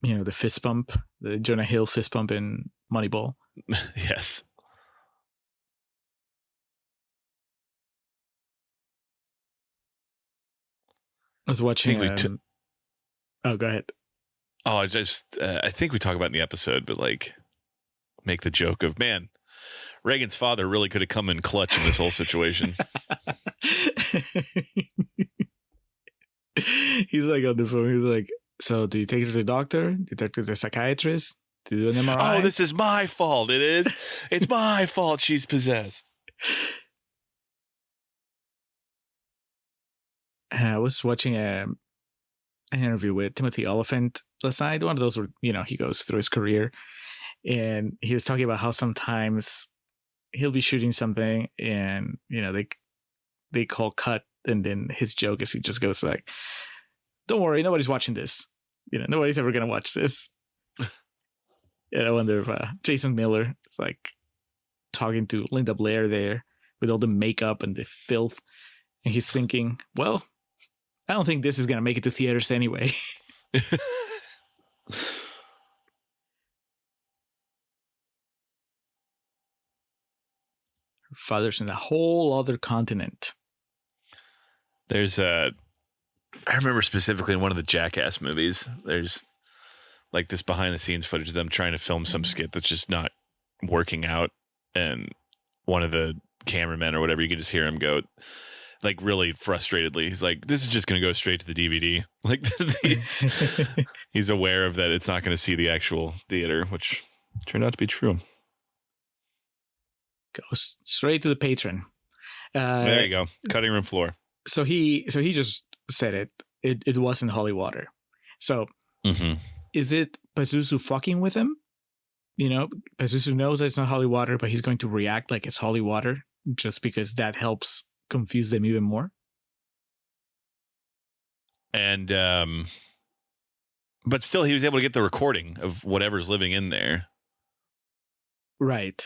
Speaker 2: the fist bump, the Jonah Hill fist bump in Moneyball.
Speaker 1: Yes.
Speaker 2: I was watching. Oh, go ahead.
Speaker 1: Oh, I think we talk about in the episode, but like, make the joke of, man, Reagan's father really could have come in clutch in this whole situation.
Speaker 2: He's like on the phone. He's like, so do you take her to the doctor? Do you take her to the psychiatrist? Do you do an MRI?
Speaker 1: Oh, this is my fault. It is. It's my fault she's possessed.
Speaker 2: I was watching an interview with Timothy Oliphant last night. One of those where, he goes through his career. And he was talking about how sometimes he'll be shooting something and, they call cut. And then his joke is he just goes like, don't worry, nobody's watching this. Nobody's ever going to watch this. And I wonder if Jason Miller is like talking to Linda Blair there with all the makeup and the filth. And he's thinking, well, I don't think this is going to make it to theaters anyway. Her father's in a whole other continent.
Speaker 1: I remember specifically in one of the Jackass movies, there's like this behind the scenes footage of them trying to film some skit that's just not working out. And one of the cameramen or whatever, you can just hear him go, like, really frustratedly. He's like, this is just going to go straight to the DVD. Like, he's aware of that it's not going to see the actual theater, which turned out to be true.
Speaker 2: Goes straight to the patron.
Speaker 1: There you go. Cutting room floor.
Speaker 2: So he just said it wasn't holy water. So is it Pazuzu fucking with him? You know, Pazuzu knows that it's not holy water, but he's going to react like it's holy water just because that helps confuse them even more.
Speaker 1: And but still, he was able to get the recording of whatever's living in there.
Speaker 2: Right.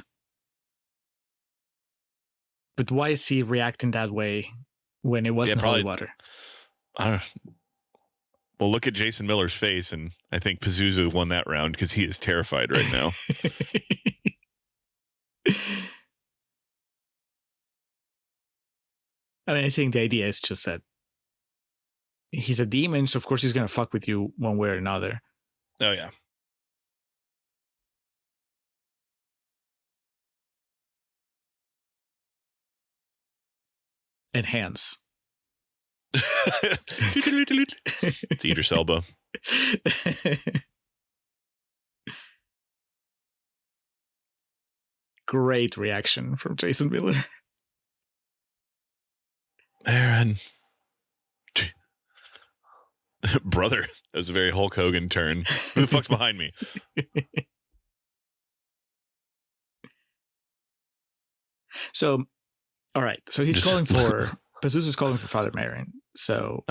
Speaker 2: But why is he reacting that way when it wasn't holy water?
Speaker 1: I don't know. Well, look at Jason Miller's face, and I think Pazuzu won that round because he is terrified right now.
Speaker 2: I mean, I think the idea is just that he's a demon, so of course he's going to fuck with you one way or another.
Speaker 1: Oh, yeah.
Speaker 2: And hands.
Speaker 1: It's Idris Elba.
Speaker 2: Great reaction from Jason Miller.
Speaker 1: Aaron. Brother. That was a very Hulk Hogan turn. Who the fuck's behind me?
Speaker 2: So, all right. So he's calling for... Pazuzu's calling for Father Merrin. So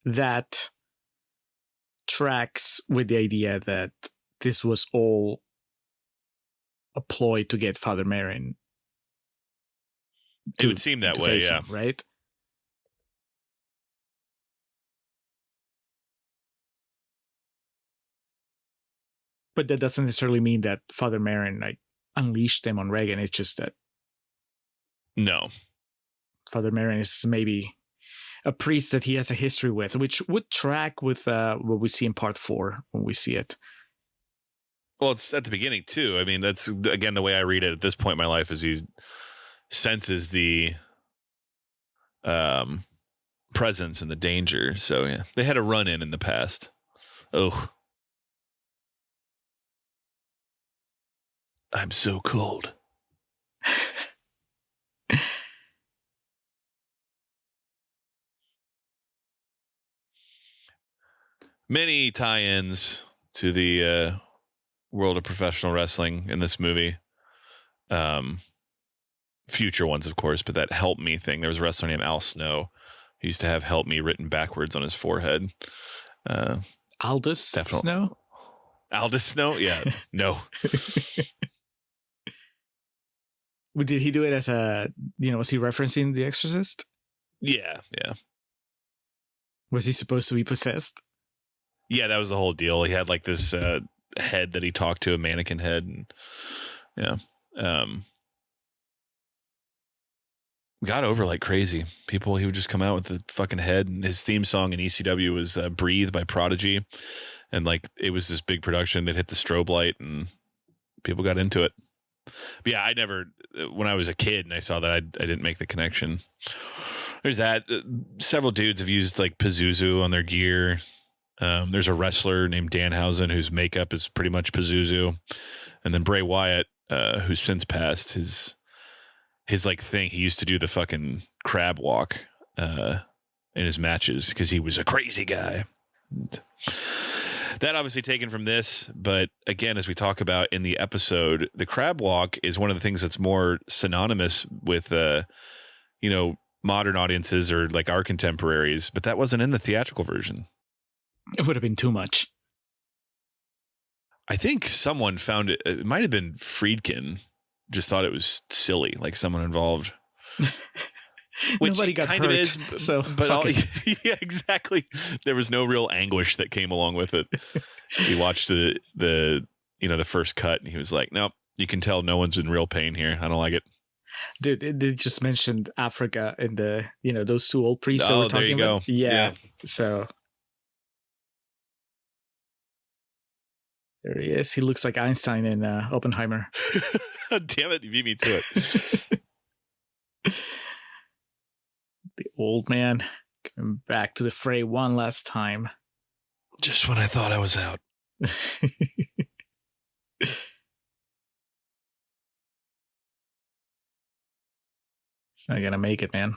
Speaker 2: that tracks with the idea that this was all a ploy to get Father Merrin.
Speaker 1: It would seem that way, yeah.
Speaker 2: Him, right? But that doesn't necessarily mean that Father Merrin like unleashed them on Reagan. It's just that
Speaker 1: no.
Speaker 2: Father Merrin is maybe a priest that he has a history with, which would track with what we see in part 4 when we see it.
Speaker 1: Well, it's at the beginning too. I mean, that's again the way I read it at this point in my life is he senses the presence and the danger. So yeah, they had a run in the past. Oh, I'm so cold. Many tie-ins to the world of professional wrestling in this movie. Future ones, of course, but that Help Me thing. There was a wrestler named Al Snow who used to have Help Me written backwards on his forehead.
Speaker 2: Aldous Snow?
Speaker 1: Aldous Snow? Yeah. No.
Speaker 2: Did he do it as a, was he referencing The Exorcist?
Speaker 1: Yeah.
Speaker 2: Was he supposed to be possessed?
Speaker 1: Yeah, that was the whole deal. He had like this head that he talked to, a mannequin head. And, yeah. Got over like crazy. People, he would just come out with the fucking head. And his theme song in ECW was Breathe by Prodigy. And like, it was this big production that hit the strobe light and people got into it. But yeah, when I was a kid and I saw that, I didn't make the connection. There's that. Several dudes have used like Pazuzu on their gear. There's a wrestler named Danhausen whose makeup is pretty much Pazuzu. And then Bray Wyatt, who's since passed, his like thing, he used to do the fucking crab walk in his matches because he was a crazy guy. And that obviously taken from this, but again, as we talk about in the episode, the crab walk is one of the things that's more synonymous with, modern audiences or like our contemporaries, but that wasn't in the theatrical version.
Speaker 2: It would have been too much.
Speaker 1: I think someone found it. It might have been Friedkin. Just thought it was silly, like someone involved.
Speaker 2: Which nobody got
Speaker 1: kind
Speaker 2: hurt,
Speaker 1: of is,
Speaker 2: so
Speaker 1: but yeah, exactly. There was no real anguish that came along with it. He watched the first cut, and he was like, "Nope, you can tell no one's in real pain here. I don't like it."
Speaker 2: Dude, they just mentioned Africa and those two old priests that we're talking about. Yeah. So There he is. He looks like Einstein in Oppenheimer.
Speaker 1: Damn it, you beat me to it.
Speaker 2: The old man coming back to the fray one last time.
Speaker 1: Just when I thought I was out.
Speaker 2: He's not gonna make it, man.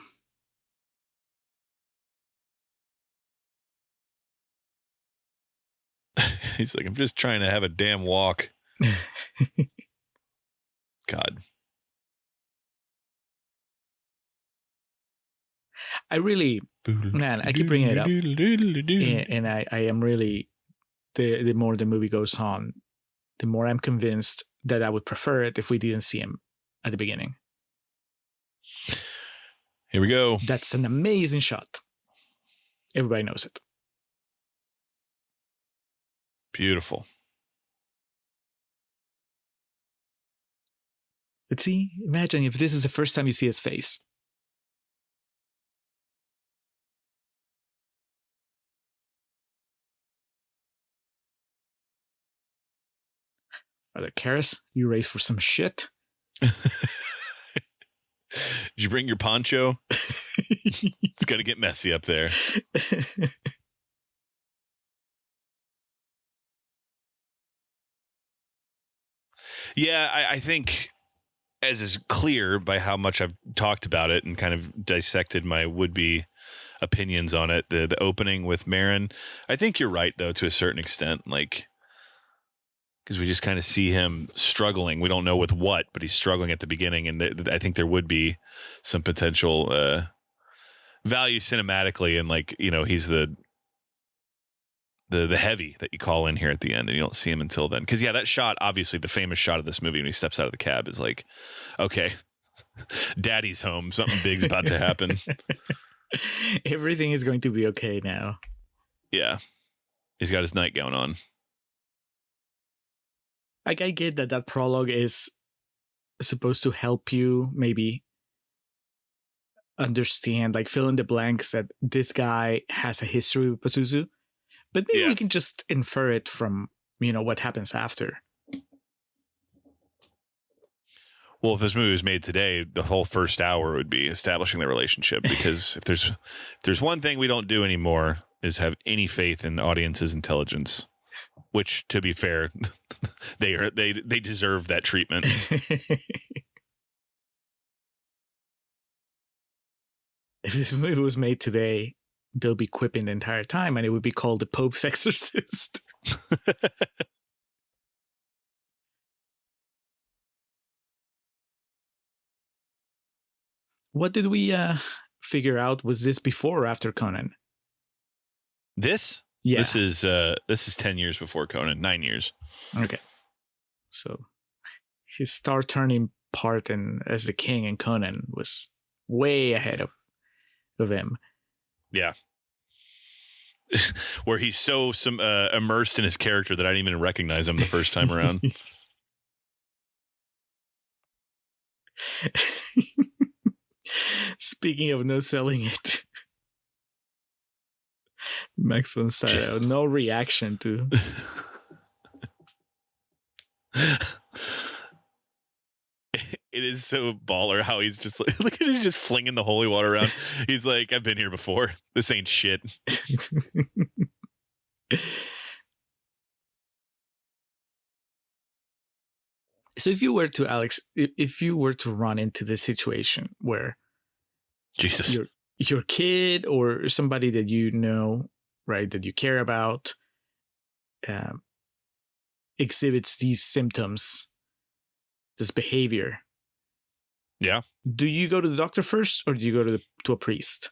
Speaker 1: He's like, I'm just trying to have a damn walk. God.
Speaker 2: I really, man, I keep bringing it up, and I am really, the more the movie goes on, the more I'm convinced that I would prefer it if we didn't see him at the beginning.
Speaker 1: Here we go.
Speaker 2: That's an amazing shot. Everybody knows it.
Speaker 1: Beautiful.
Speaker 2: But see, imagine if this is the first time you see his face. Father Karras, you raised for some shit?
Speaker 1: Did you bring your poncho? It's got to get messy up there. Yeah, I think, as is clear by how much I've talked about it and kind of dissected my would-be opinions on it, the opening with Marin, I think you're right, though, to a certain extent. Like, because we just kind of see him struggling. We don't know with what, but he's struggling at the beginning, and I think there would be some potential value cinematically, and like, you know, he's the heavy that you call in here at the end, and you don't see him until then. Because yeah, that shot, obviously the famous shot of this movie when he steps out of the cab, is like, okay, daddy's home, something big's about to happen.
Speaker 2: Everything is going to be okay now.
Speaker 1: Yeah, he's got his nightgown on.
Speaker 2: Like, I get that prologue is supposed to help you maybe understand, like, fill in the blanks that this guy has a history with Pazuzu. But maybe we can just infer it from, you know, what happens after.
Speaker 1: Well, if this movie was made today, the whole first hour would be establishing the relationship, because if there's one thing we don't do anymore is have any faith in the audience's intelligence, which, to be fair, they deserve that treatment.
Speaker 2: If this movie was made today, they'll be quipping the entire time, and it would be called The Pope's Exorcist. What did we figure out? Was this before or after Conan?
Speaker 1: This?
Speaker 2: Yeah.
Speaker 1: This is 10 years before Conan, 9 years.
Speaker 2: Okay. So his star turning part as the king in Conan was way ahead of him.
Speaker 1: Yeah. Where he's so immersed in his character that I didn't even recognize him the first time around.
Speaker 2: Speaking of no selling it, Max von Sydow, no reaction to.
Speaker 1: It is so baller how he's just like, look at he's just flinging the holy water around. He's like, I've been here before. This ain't shit.
Speaker 2: So if you were to, Alex, if you were to run into this situation where
Speaker 1: Jesus,
Speaker 2: your kid or somebody that you know, right, that you care about, exhibits these symptoms, this behavior.
Speaker 1: Yeah.
Speaker 2: Do you go to the doctor first, or do you go to a priest?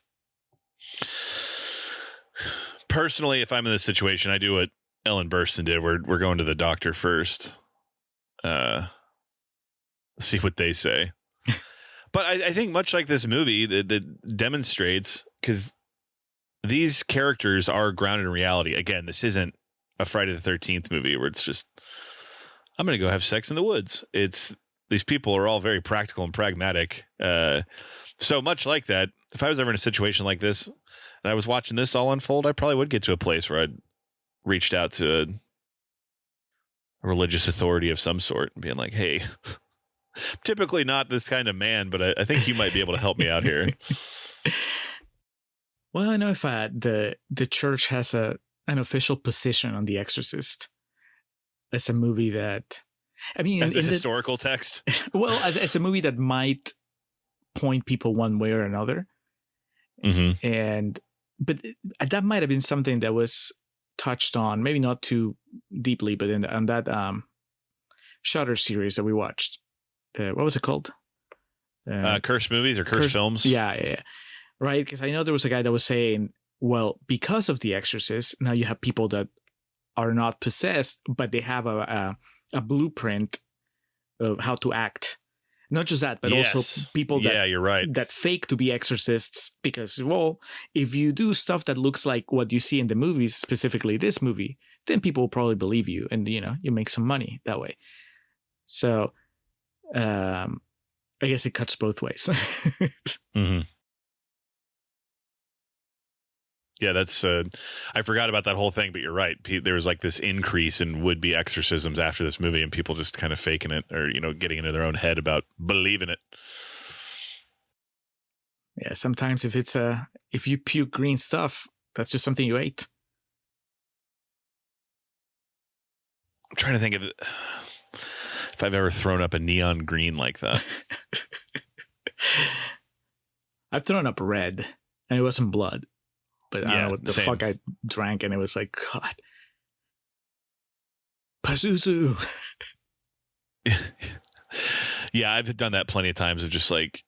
Speaker 1: Personally, if I'm in this situation, I do what Ellen Burstyn did. We're going to the doctor first. See what they say. But I think much like this movie that demonstrates, because these characters are grounded in reality. Again, this isn't a Friday the 13th movie where it's just, I'm going to go have sex in the woods. These people are all very practical and pragmatic. So much like that, if I was ever in a situation like this and I was watching this all unfold, I probably would get to a place where I'd reached out to a religious authority of some sort and being like, hey, typically not this kind of man, but I think you might be able to help me out here.
Speaker 2: Well, I know if the church has an official position on The Exorcist. It's a movie that, I mean,
Speaker 1: as a historical text.
Speaker 2: Well, as a movie that might point people one way or another, but that might have been something that was touched on, maybe not too deeply, but on that Shudder series that we watched. What was it called?
Speaker 1: Cursed movies or cursed films?
Speaker 2: Yeah. Right, because I know there was a guy that was saying, well, because of The Exorcist, now you have people that are not possessed, but they have a blueprint of how to act. Not just that, but also people that,
Speaker 1: you're right,
Speaker 2: that fake to be exorcists because, well, if you do stuff that looks like what you see in the movies, specifically this movie, then people will probably believe you and, you know, you make some money that way. So I guess it cuts both ways.
Speaker 1: Yeah, that's I forgot about that whole thing, but you're right. There was like this increase in would-be exorcisms after this movie and people just kind of faking it or, you know, getting into their own head about believing it.
Speaker 2: Yeah, sometimes if you puke green stuff, that's just something you ate.
Speaker 1: I'm trying to think of if I've ever thrown up a neon green like that.
Speaker 2: I've thrown up red and it wasn't blood. But I don't know what the
Speaker 1: same.
Speaker 2: fuck I drank, and it was like, God. Pazuzu.
Speaker 1: Yeah, I've done that plenty of times of just like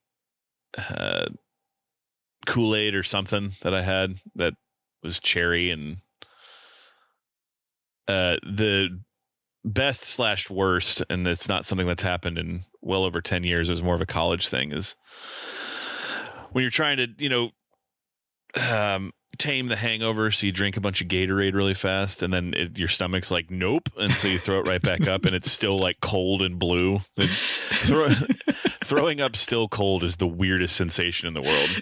Speaker 1: Kool-Aid or something that I had that was cherry. And the best / worst, and it's not something that's happened in well over 10 years, it was more of a college thing, is when you're trying to, you know, tame the hangover, so you drink a bunch of Gatorade really fast, and then your stomach's like, nope, and so you throw it right back up, and it's still like cold and blue. Throwing up still cold is the weirdest sensation in the world.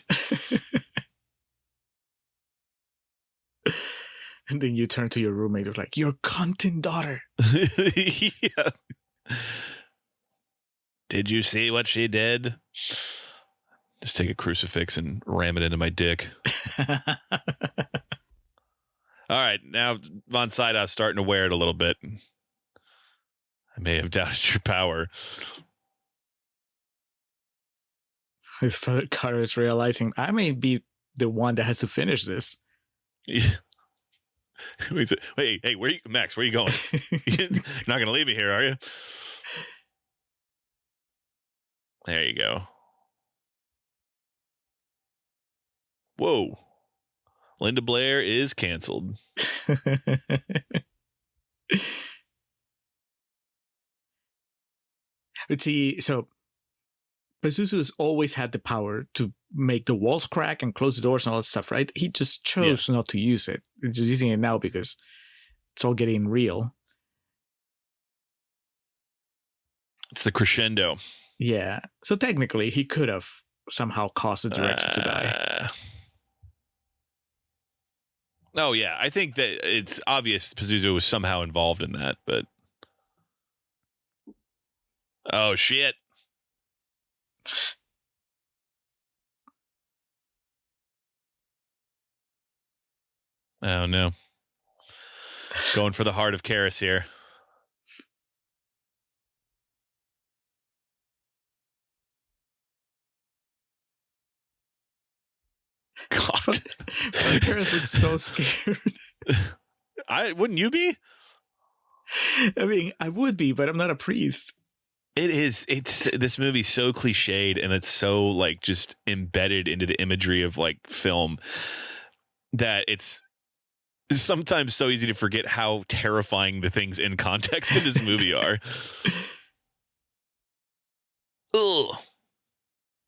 Speaker 2: And then you turn to your roommate, you're like, your cunting daughter.
Speaker 1: Yeah. Did you see what she did? Just take a crucifix and ram it into my dick. All right, now Von Sydow's starting to wear it a little bit. I may have doubted your power.
Speaker 2: His father Carter is realizing, I may be the one that has to finish this.
Speaker 1: Yeah. Hey, where you, Max? Where are you going? You're not going to leave me here, are you? There you go. Whoa. Linda Blair is canceled.
Speaker 2: But see, so Pazuzu has always had the power to make the walls crack and close the doors and all that stuff, right? He just chose not to use it. He's just using it now because it's all getting real.
Speaker 1: It's the crescendo.
Speaker 2: Yeah. So technically, he could have somehow caused the director to die.
Speaker 1: Oh, yeah. I think that it's obvious Pazuzu was somehow involved in that, but... Oh, shit. Oh, no. Going for the heart of Karis here. God.
Speaker 2: Karis looks so scared.
Speaker 1: Wouldn't you be?
Speaker 2: I mean, I would be, but I'm not a priest.
Speaker 1: It's this movie's so cliched and it's so like just embedded into the imagery of like film that it's sometimes so easy to forget how terrifying the things in context in this movie are. Ugh.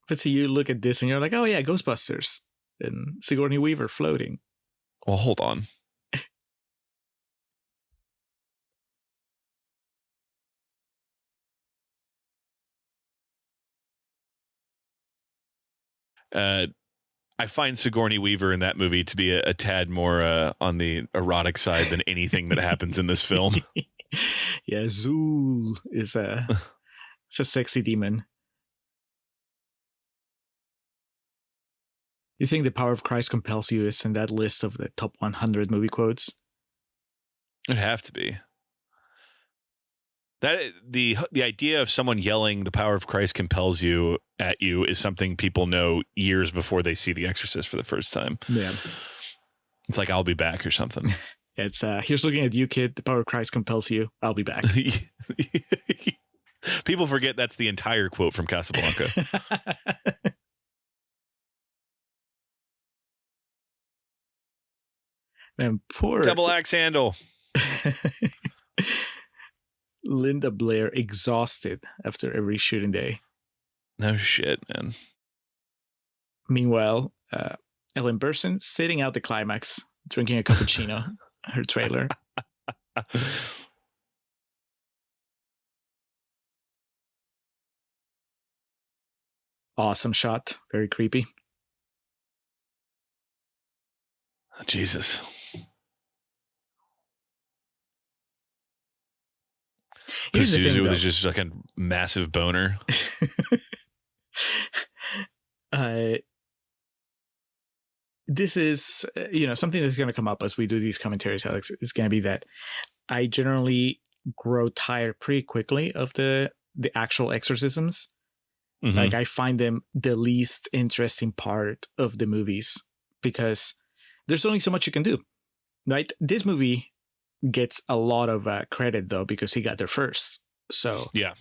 Speaker 2: But see, you look at this and you're like, oh yeah, Ghostbusters and Sigourney Weaver floating.
Speaker 1: Well, hold on. I find Sigourney Weaver in that movie to be a tad more on the erotic side than anything that happens in this film.
Speaker 2: Yeah, Zool is it's a sexy demon. You think the power of Christ compels you is in that list of the top 100 movie quotes?
Speaker 1: It'd have to be. That the idea of someone yelling "the power of Christ compels you" at you is something people know years before they see The Exorcist for the first time.
Speaker 2: Yeah.
Speaker 1: It's like "I'll be back" or something.
Speaker 2: It's here's looking at you, kid. The power of Christ compels you. I'll be back.
Speaker 1: People forget that's the entire quote from Casablanca.
Speaker 2: Man, poor
Speaker 1: Double axe handle.
Speaker 2: Linda Blair exhausted after every shooting day.
Speaker 1: No shit, man.
Speaker 2: Meanwhile, Ellen Burstyn sitting out the climax, drinking a cappuccino. Her trailer. Awesome shot. Very creepy.
Speaker 1: Jesus.
Speaker 2: Here's the thing,
Speaker 1: with just like a massive boner.
Speaker 2: This is, something that's going to come up as we do these commentaries, Alex, is going to be that I generally grow tired pretty quickly of the actual exorcisms.
Speaker 1: Mm-hmm.
Speaker 2: Like, I find them the least interesting part of the movies because there's only so much you can do, right? This movie gets a lot of credit, though, because he got there first. So,
Speaker 1: yeah.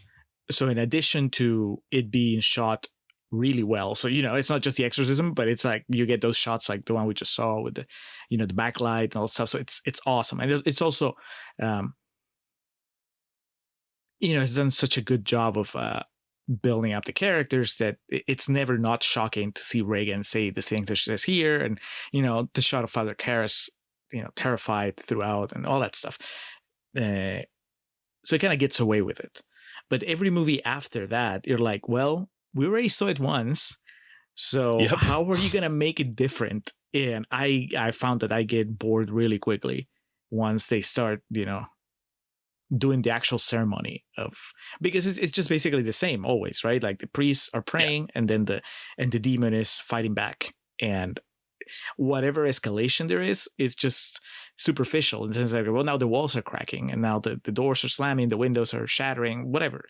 Speaker 2: So in addition to it being shot really well, so, it's not just the exorcism, but it's like you get those shots like the one we just saw with the, the backlight and all that stuff. So it's awesome. And it's also, it's done such a good job of building up the characters that it's never not shocking to see Reagan say the things that she says here. And, the shot of Father Karras, terrified throughout and all that stuff. So it kind of gets away with it. But every movie after that, you're like, well, we already saw it once. So how are you going to make it different? And I found that I get bored really quickly once they start, doing the actual ceremony because it's just basically the same always, right? Like the priests are praying and then the demon is fighting back, and whatever escalation there is just superficial. In the sense like, well, now the walls are cracking and now the doors are slamming, the windows are shattering, whatever.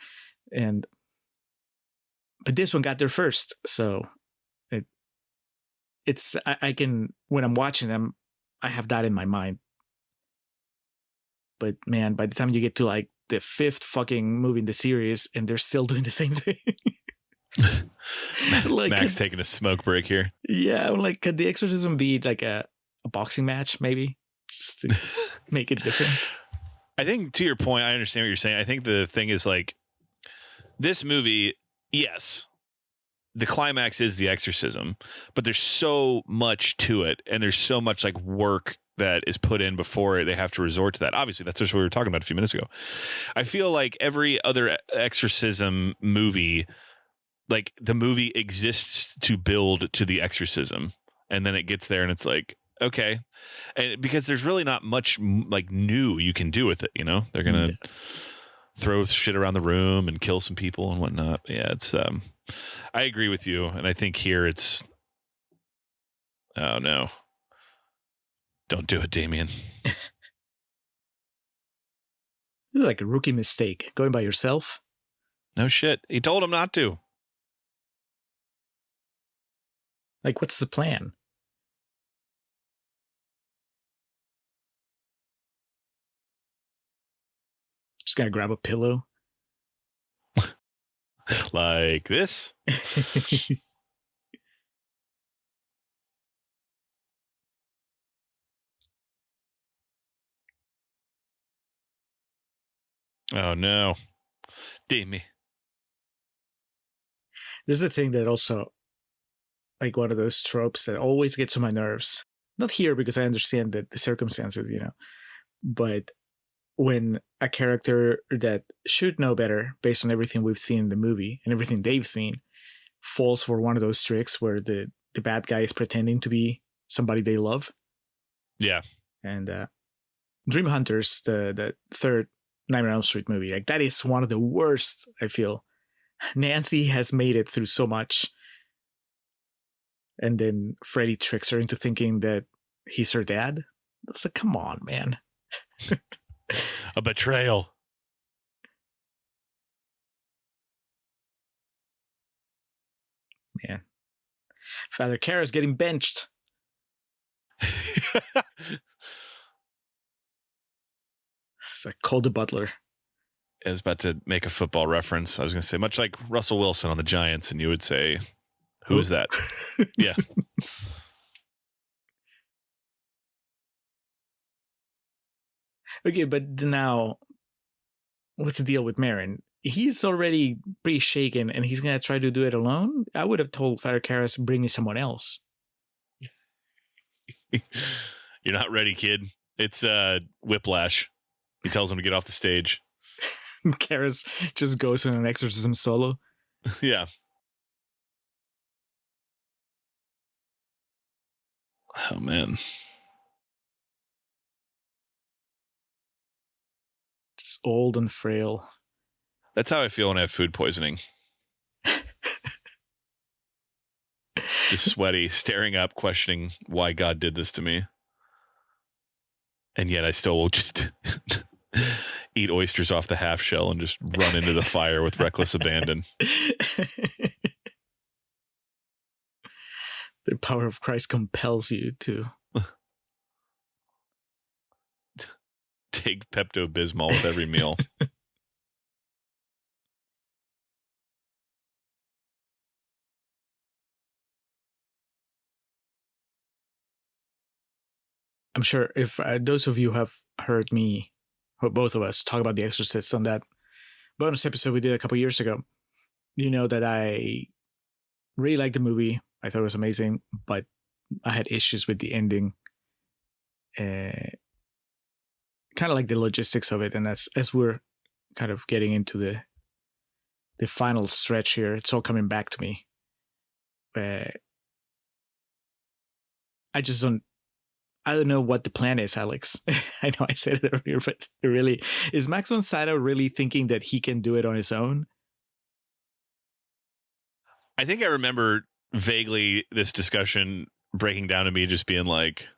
Speaker 2: But this one got there first, so it's I can, when I'm watching them, I have that in my mind. But man, by the time you get to like the fifth fucking movie in the series and they're still doing the same thing.
Speaker 1: Like, Max taking a smoke break here.
Speaker 2: Yeah, like could the exorcism be like a boxing match maybe? Just to make it different.
Speaker 1: I think to your point, I understand what you're saying. I think the thing is like this movie, yes, the climax is the exorcism, but there's so much to it and there's so much like work that is put in before they have to resort to that. Obviously, that's just what we were talking about a few minutes ago. I feel like every other exorcism movie, like the movie exists to build to the exorcism, and then it gets there and it's like, okay. And because there's really not much like new you can do with it, they're going to throw shit around the room and kill some people and whatnot. Yeah, it's, I agree with you. And I think here it's, oh no. Don't do it, Damien.
Speaker 2: This is like a rookie mistake. Going by yourself?
Speaker 1: No shit. He told him not to.
Speaker 2: Like, what's the plan? Just gotta grab a pillow.
Speaker 1: Like this? Oh no. Damien.
Speaker 2: This is a thing that also, like one of those tropes that always gets on my nerves. Not here because I understand the circumstances, but when a character that should know better based on everything we've seen in the movie and everything they've seen falls for one of those tricks where the bad guy is pretending to be somebody they love.
Speaker 1: Yeah.
Speaker 2: And Dream Hunters, the third Nightmare on Elm Street movie. Like, that is one of the worst, I feel. Nancy has made it through so much. And then Freddy tricks her into thinking that he's her dad. It's like, come on, man.
Speaker 1: A betrayal.
Speaker 2: Man. Father Karras getting benched. It's like, call the butler.
Speaker 1: I was about to make a football reference. I was going to say, much like Russell Wilson on the Giants, and you would say, who is that? Yeah.
Speaker 2: Okay, but now, what's the deal with Marin? He's already pretty shaken, and he's going to try to do it alone? I would have told Father Karras, bring me someone else.
Speaker 1: You're not ready, kid. It's Whiplash. He tells him to get off the stage.
Speaker 2: Karras just goes in an exorcism solo.
Speaker 1: Yeah. Oh, man.
Speaker 2: Just old and frail.
Speaker 1: That's how I feel when I have food poisoning. Just sweaty, staring up, questioning why God did this to me. And yet I still will just eat oysters off the half shell and just run into the fire with reckless abandon.
Speaker 2: The power of Christ compels you to
Speaker 1: take Pepto-Bismol with every meal.
Speaker 2: I'm sure if those of you have heard me, or both of us, talk about The Exorcist on that bonus episode we did a couple years ago, you know that I really liked the movie. I thought it was amazing, but I had issues with the ending. Kind of like the logistics of it. And as we're kind of getting into the final stretch here, it's all coming back to me. I don't know what the plan is, Alex. I know I said it earlier, but really, is Max von Sydow really thinking that he can do it on his own?
Speaker 1: I think I remember vaguely this discussion breaking down to me just being like,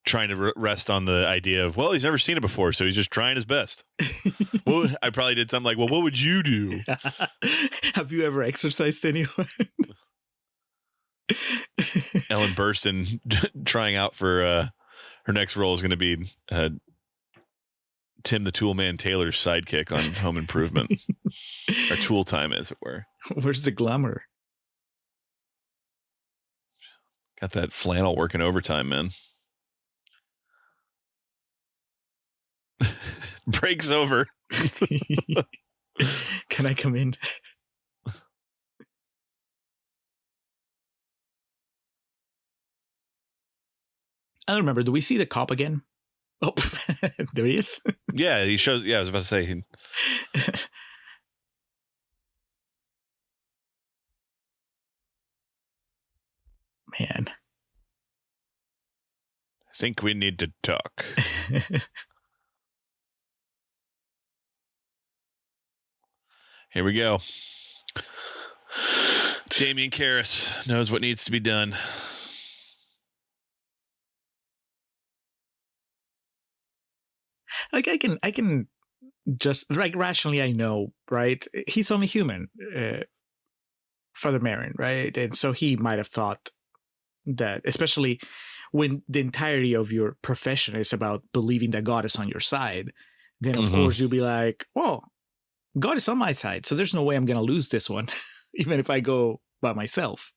Speaker 1: trying to rest on the idea of, well, he's never seen it before, so he's just trying his best. Well, I probably did something like, well, what would you do?
Speaker 2: Have you ever exorcised anyone?
Speaker 1: Ellen Burstyn trying out for her next role is going to be Tim the Toolman Taylor's sidekick on Home Improvement. Or Tool Time, as it were.
Speaker 2: Where's the glamour?
Speaker 1: Got that flannel working overtime, man. Breaks over.
Speaker 2: Can I come in? I don't remember. Do we see the cop again? Oh, there he is.
Speaker 1: Yeah, he shows. Yeah, I was about to say.
Speaker 2: Man.
Speaker 1: I think we need to talk. Here we go. Damien Karras knows what needs to be done.
Speaker 2: Like, I can just, like, rationally, I know, right? He's only human, Father Marin, right? And so he might have thought that, especially when the entirety of your profession is about believing that God is on your side, then of course you'll be like, well, God is on my side, so there's no way I'm going to lose this one, even if I go by myself.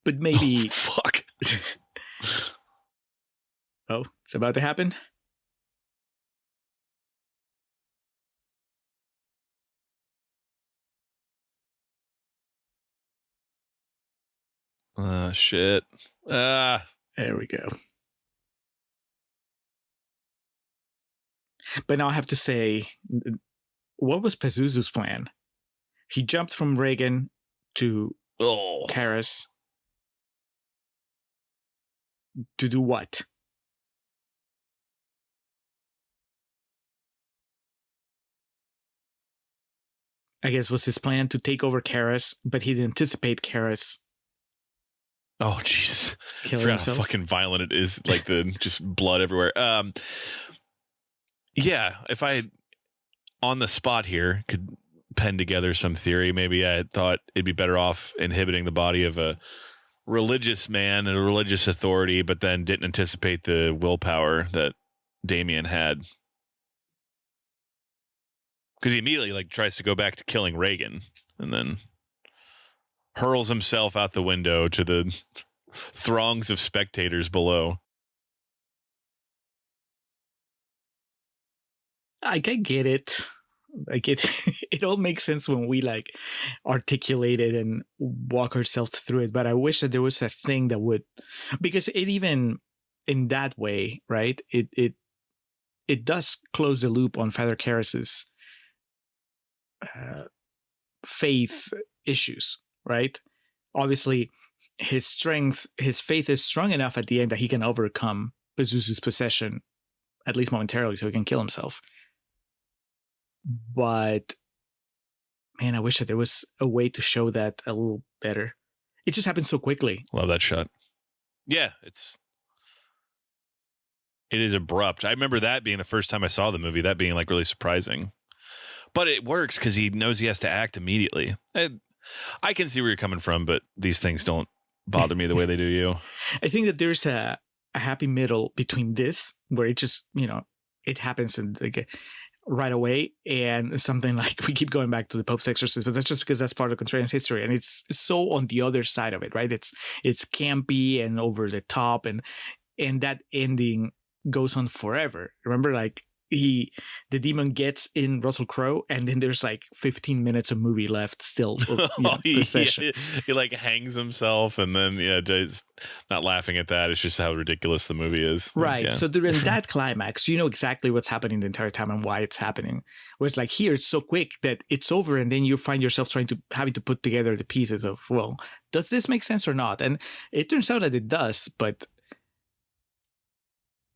Speaker 2: But maybe...
Speaker 1: Oh, fuck.
Speaker 2: Oh, it's about to happen?
Speaker 1: Shit.
Speaker 2: There we go. But now I have to say, what was Pazuzu's plan? He jumped from Reagan to Karras. To do what? I guess, was his plan to take over Karis, but he didn't anticipate Karis
Speaker 1: Oh, Jesus. I
Speaker 2: killing
Speaker 1: forgot how
Speaker 2: himself.
Speaker 1: fucking violent it is. Like the just blood everywhere. Yeah, if I on the spot here could pen together some theory, maybe I thought it'd be better off inhibiting the body of a religious man and a religious authority, but then didn't anticipate the willpower that Damien had. Because he immediately like tries to go back to killing Reagan and then hurls himself out the window to the throngs of spectators below.
Speaker 2: I get it. Like it all makes sense when we like articulate it and walk ourselves through it. But I wish that there was a thing that would, because it even in that way, right? It does close the loop on Father Karras's faith issues, right? Obviously, his faith is strong enough at the end that he can overcome Bezuzu's possession, at least momentarily, so he can kill himself. But man, I wish that there was a way to show that a little better. It just happened so quickly.
Speaker 1: Love that shot. Yeah, it is abrupt. I remember that being the first time I saw the movie, that being like really surprising. But it works because he knows he has to act immediately. I can see where you're coming from, but these things don't bother me the way they do you.
Speaker 2: I think that there's a happy middle between this, where it just, it happens in like right away, and something like we keep going back to the Pope's Exorcist, but that's just because that's part of Contrarian's history, and it's so on the other side of it, right? It's campy and over the top, and that ending goes on forever. Remember, like the demon gets in Russell Crowe, and then there's like 15 minutes of movie left still.
Speaker 1: He like hangs himself, and then just not laughing at that. It's just how ridiculous the movie is.
Speaker 2: Right.
Speaker 1: Yeah.
Speaker 2: So during that climax, you know exactly what's happening the entire time and why it's happening. Whereas like here, it's so quick that it's over, and then you find yourself having to put together the pieces of, well, does this make sense or not? And it turns out that it does, but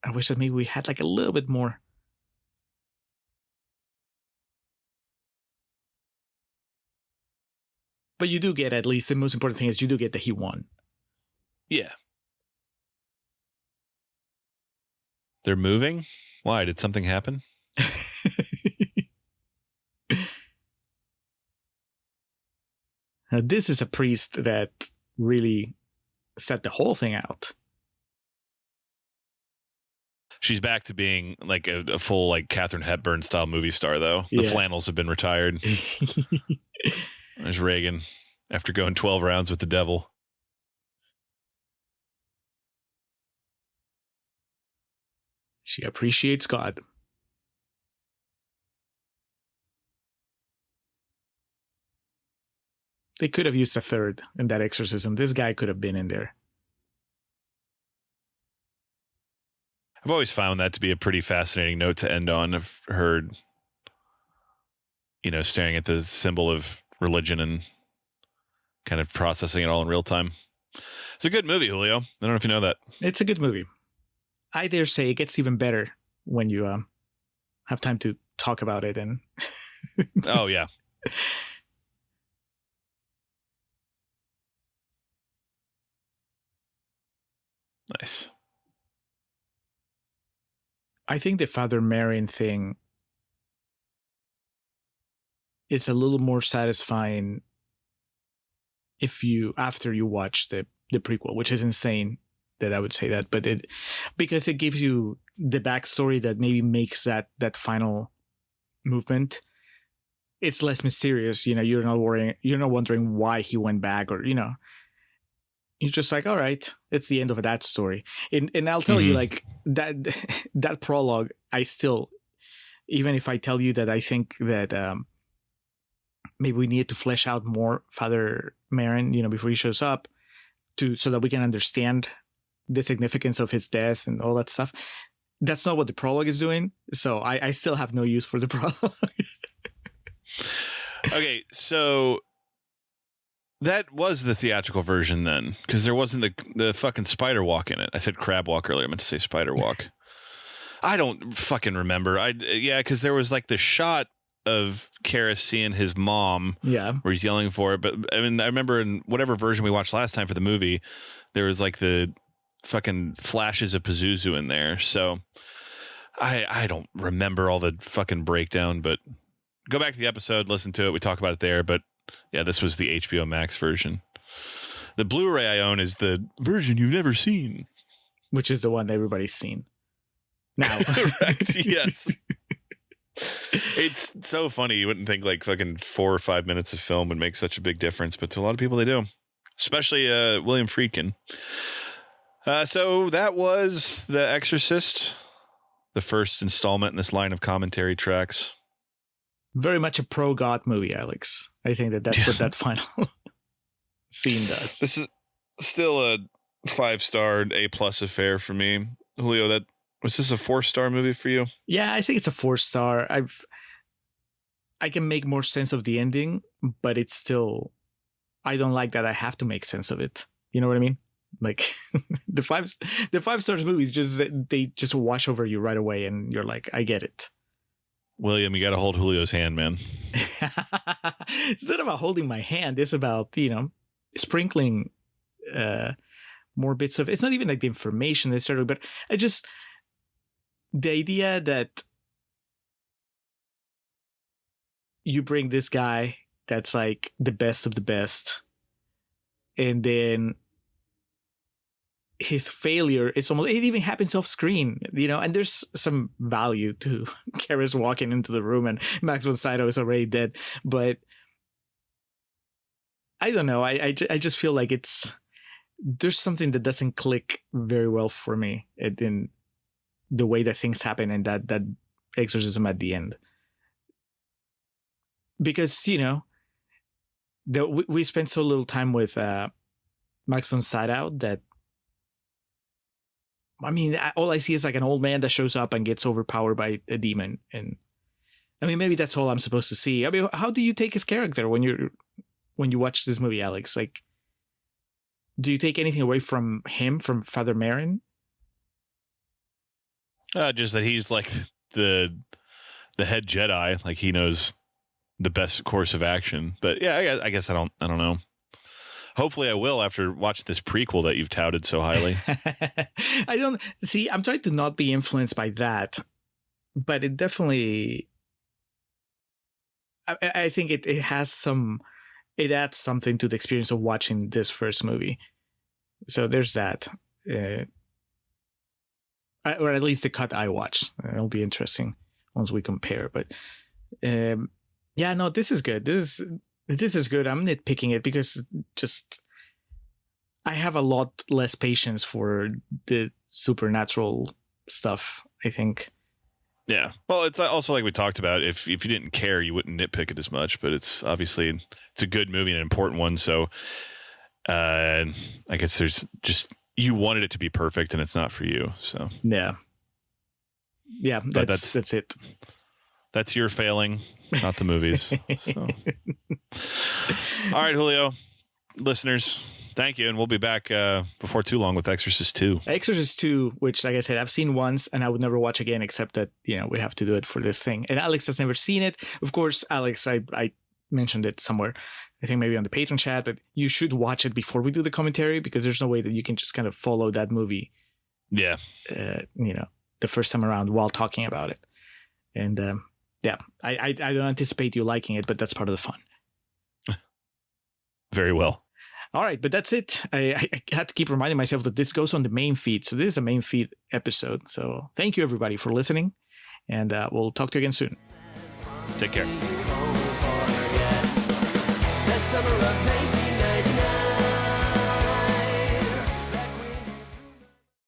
Speaker 2: I wish that maybe we had like a little bit more. But you do get, at least the most important thing is you do get that he won.
Speaker 1: Yeah. They're moving? Why? Did something happen?
Speaker 2: Now, this is a priest that really set the whole thing out.
Speaker 1: She's back to being like a full like Katharine Hepburn style movie star, though. The flannels have been retired. There's Reagan after going 12 rounds with the devil.
Speaker 2: She appreciates God. They could have used a third in that exorcism. This guy could have been in there.
Speaker 1: I've always found that to be a pretty fascinating note to end on. I've heard, staring at the symbol of religion and kind of processing it all in real time. It's a good movie, Julio. I don't know if you know that.
Speaker 2: It's a good movie. I dare say it gets even better when you have time to talk about it. And
Speaker 1: oh, yeah. Nice.
Speaker 2: I think the Father Marion thing is a little more satisfying after you watch the prequel, which is insane that I would say that, but because it gives you the backstory that maybe makes that final movement. It's less mysterious, you're not wondering why he went back, or you're just like, all right, it's the end of that story. And I'll tell you, like that prologue, I still, even if I tell you that I think that maybe we need to flesh out more Father Marin, before he shows up, so that we can understand the significance of his death and all that stuff. That's not what the prologue is doing. So I still have no use for the prologue.
Speaker 1: Okay, so that was the theatrical version then, because there wasn't the fucking spider walk in it. I said crab walk earlier. I meant to say spider walk. I don't fucking remember. Because there was like the shot of Karras seeing his mom,
Speaker 2: Yeah.
Speaker 1: where he's yelling for it. But I mean, I remember in whatever version we watched last time for the movie, there was like the fucking flashes of Pazuzu in there. So I don't remember all the fucking breakdown, but go back to the episode, listen to it. We talk about it there. But yeah, this was the HBO Max version. The Blu-ray I own is the version you've never seen,
Speaker 2: which is the one everybody's seen now.
Speaker 1: Correct. Yes. It's so funny. You wouldn't think like fucking 4 or 5 minutes of film would make such a big difference, but to a lot of people they do, especially William Friedkin. So that was The Exorcist, the first installment in this line of commentary tracks.
Speaker 2: Very much a pro-God movie, Alex. I think that's what that final scene does.
Speaker 1: This is still a 5-star A+ affair for me. Julio, was this a 4-star movie for you?
Speaker 2: Yeah, I think it's a 4-star. I can make more sense of the ending, but it's still, I don't like that I have to make sense of it. You know what I mean? Like the 5-star movies, they just wash over you right away, and you're like, I get it.
Speaker 1: William, you got to hold Julio's hand, man.
Speaker 2: It's not about holding my hand. It's about, sprinkling more bits of, it's not even like the information necessarily, but the idea that you bring this guy that's like the best of the best, and then his failure, it even happens off screen, and there's some value to Karras walking into the room and Max von Sydow is already dead. But I don't know. I just feel like there's something that doesn't click very well for me in the way that things happen and that exorcism at the end. Because, we spent so little time with Max von Sydow that, I mean, all I see is like an old man that shows up and gets overpowered by a demon. And I mean, maybe that's all I'm supposed to see. I mean, how do you take his character when you watch this movie, Alex? Like, do you take anything away from him, from Father Merrin?
Speaker 1: Just that he's like the head Jedi, like he knows the best course of action. But yeah, I guess I don't know. Hopefully I will after watching this prequel that you've touted so highly.
Speaker 2: I don't see. I'm trying to not be influenced by that, but it definitely. I think it has some. It adds something to the experience of watching this first movie. So there's that, or at least the cut I watched. It'll be interesting once we compare. But yeah, no, this is good. This is good. I'm nitpicking it because I have a lot less patience for the supernatural stuff, I think.
Speaker 1: Yeah. Well, it's also like we talked about, if you didn't care, you wouldn't nitpick it as much, but it's obviously it's a good movie and an important one. So I guess there's just, you wanted it to be perfect and it's not for you. So
Speaker 2: yeah. That's it.
Speaker 1: That's your failing, not the movies. So. All right, Julio, listeners, thank you. And we'll be back before too long with Exorcist 2.
Speaker 2: Exorcist 2, which, like I said, I've seen once and I would never watch again, except that, we have to do it for this thing. And Alex has never seen it. Of course, Alex, I mentioned it somewhere, I think maybe on the Patreon chat, but you should watch it before we do the commentary because there's no way that you can just kind of follow that movie.
Speaker 1: Yeah.
Speaker 2: The first time around while talking about it. And, yeah, I don't anticipate you liking it, but that's part of the fun.
Speaker 1: Very well.
Speaker 2: All right, but that's it. I had to keep reminding myself that this goes on the main feed. So this is a main feed episode. So thank you, everybody, for listening. And we'll talk to you again soon.
Speaker 1: Take care.
Speaker 3: That summer of 19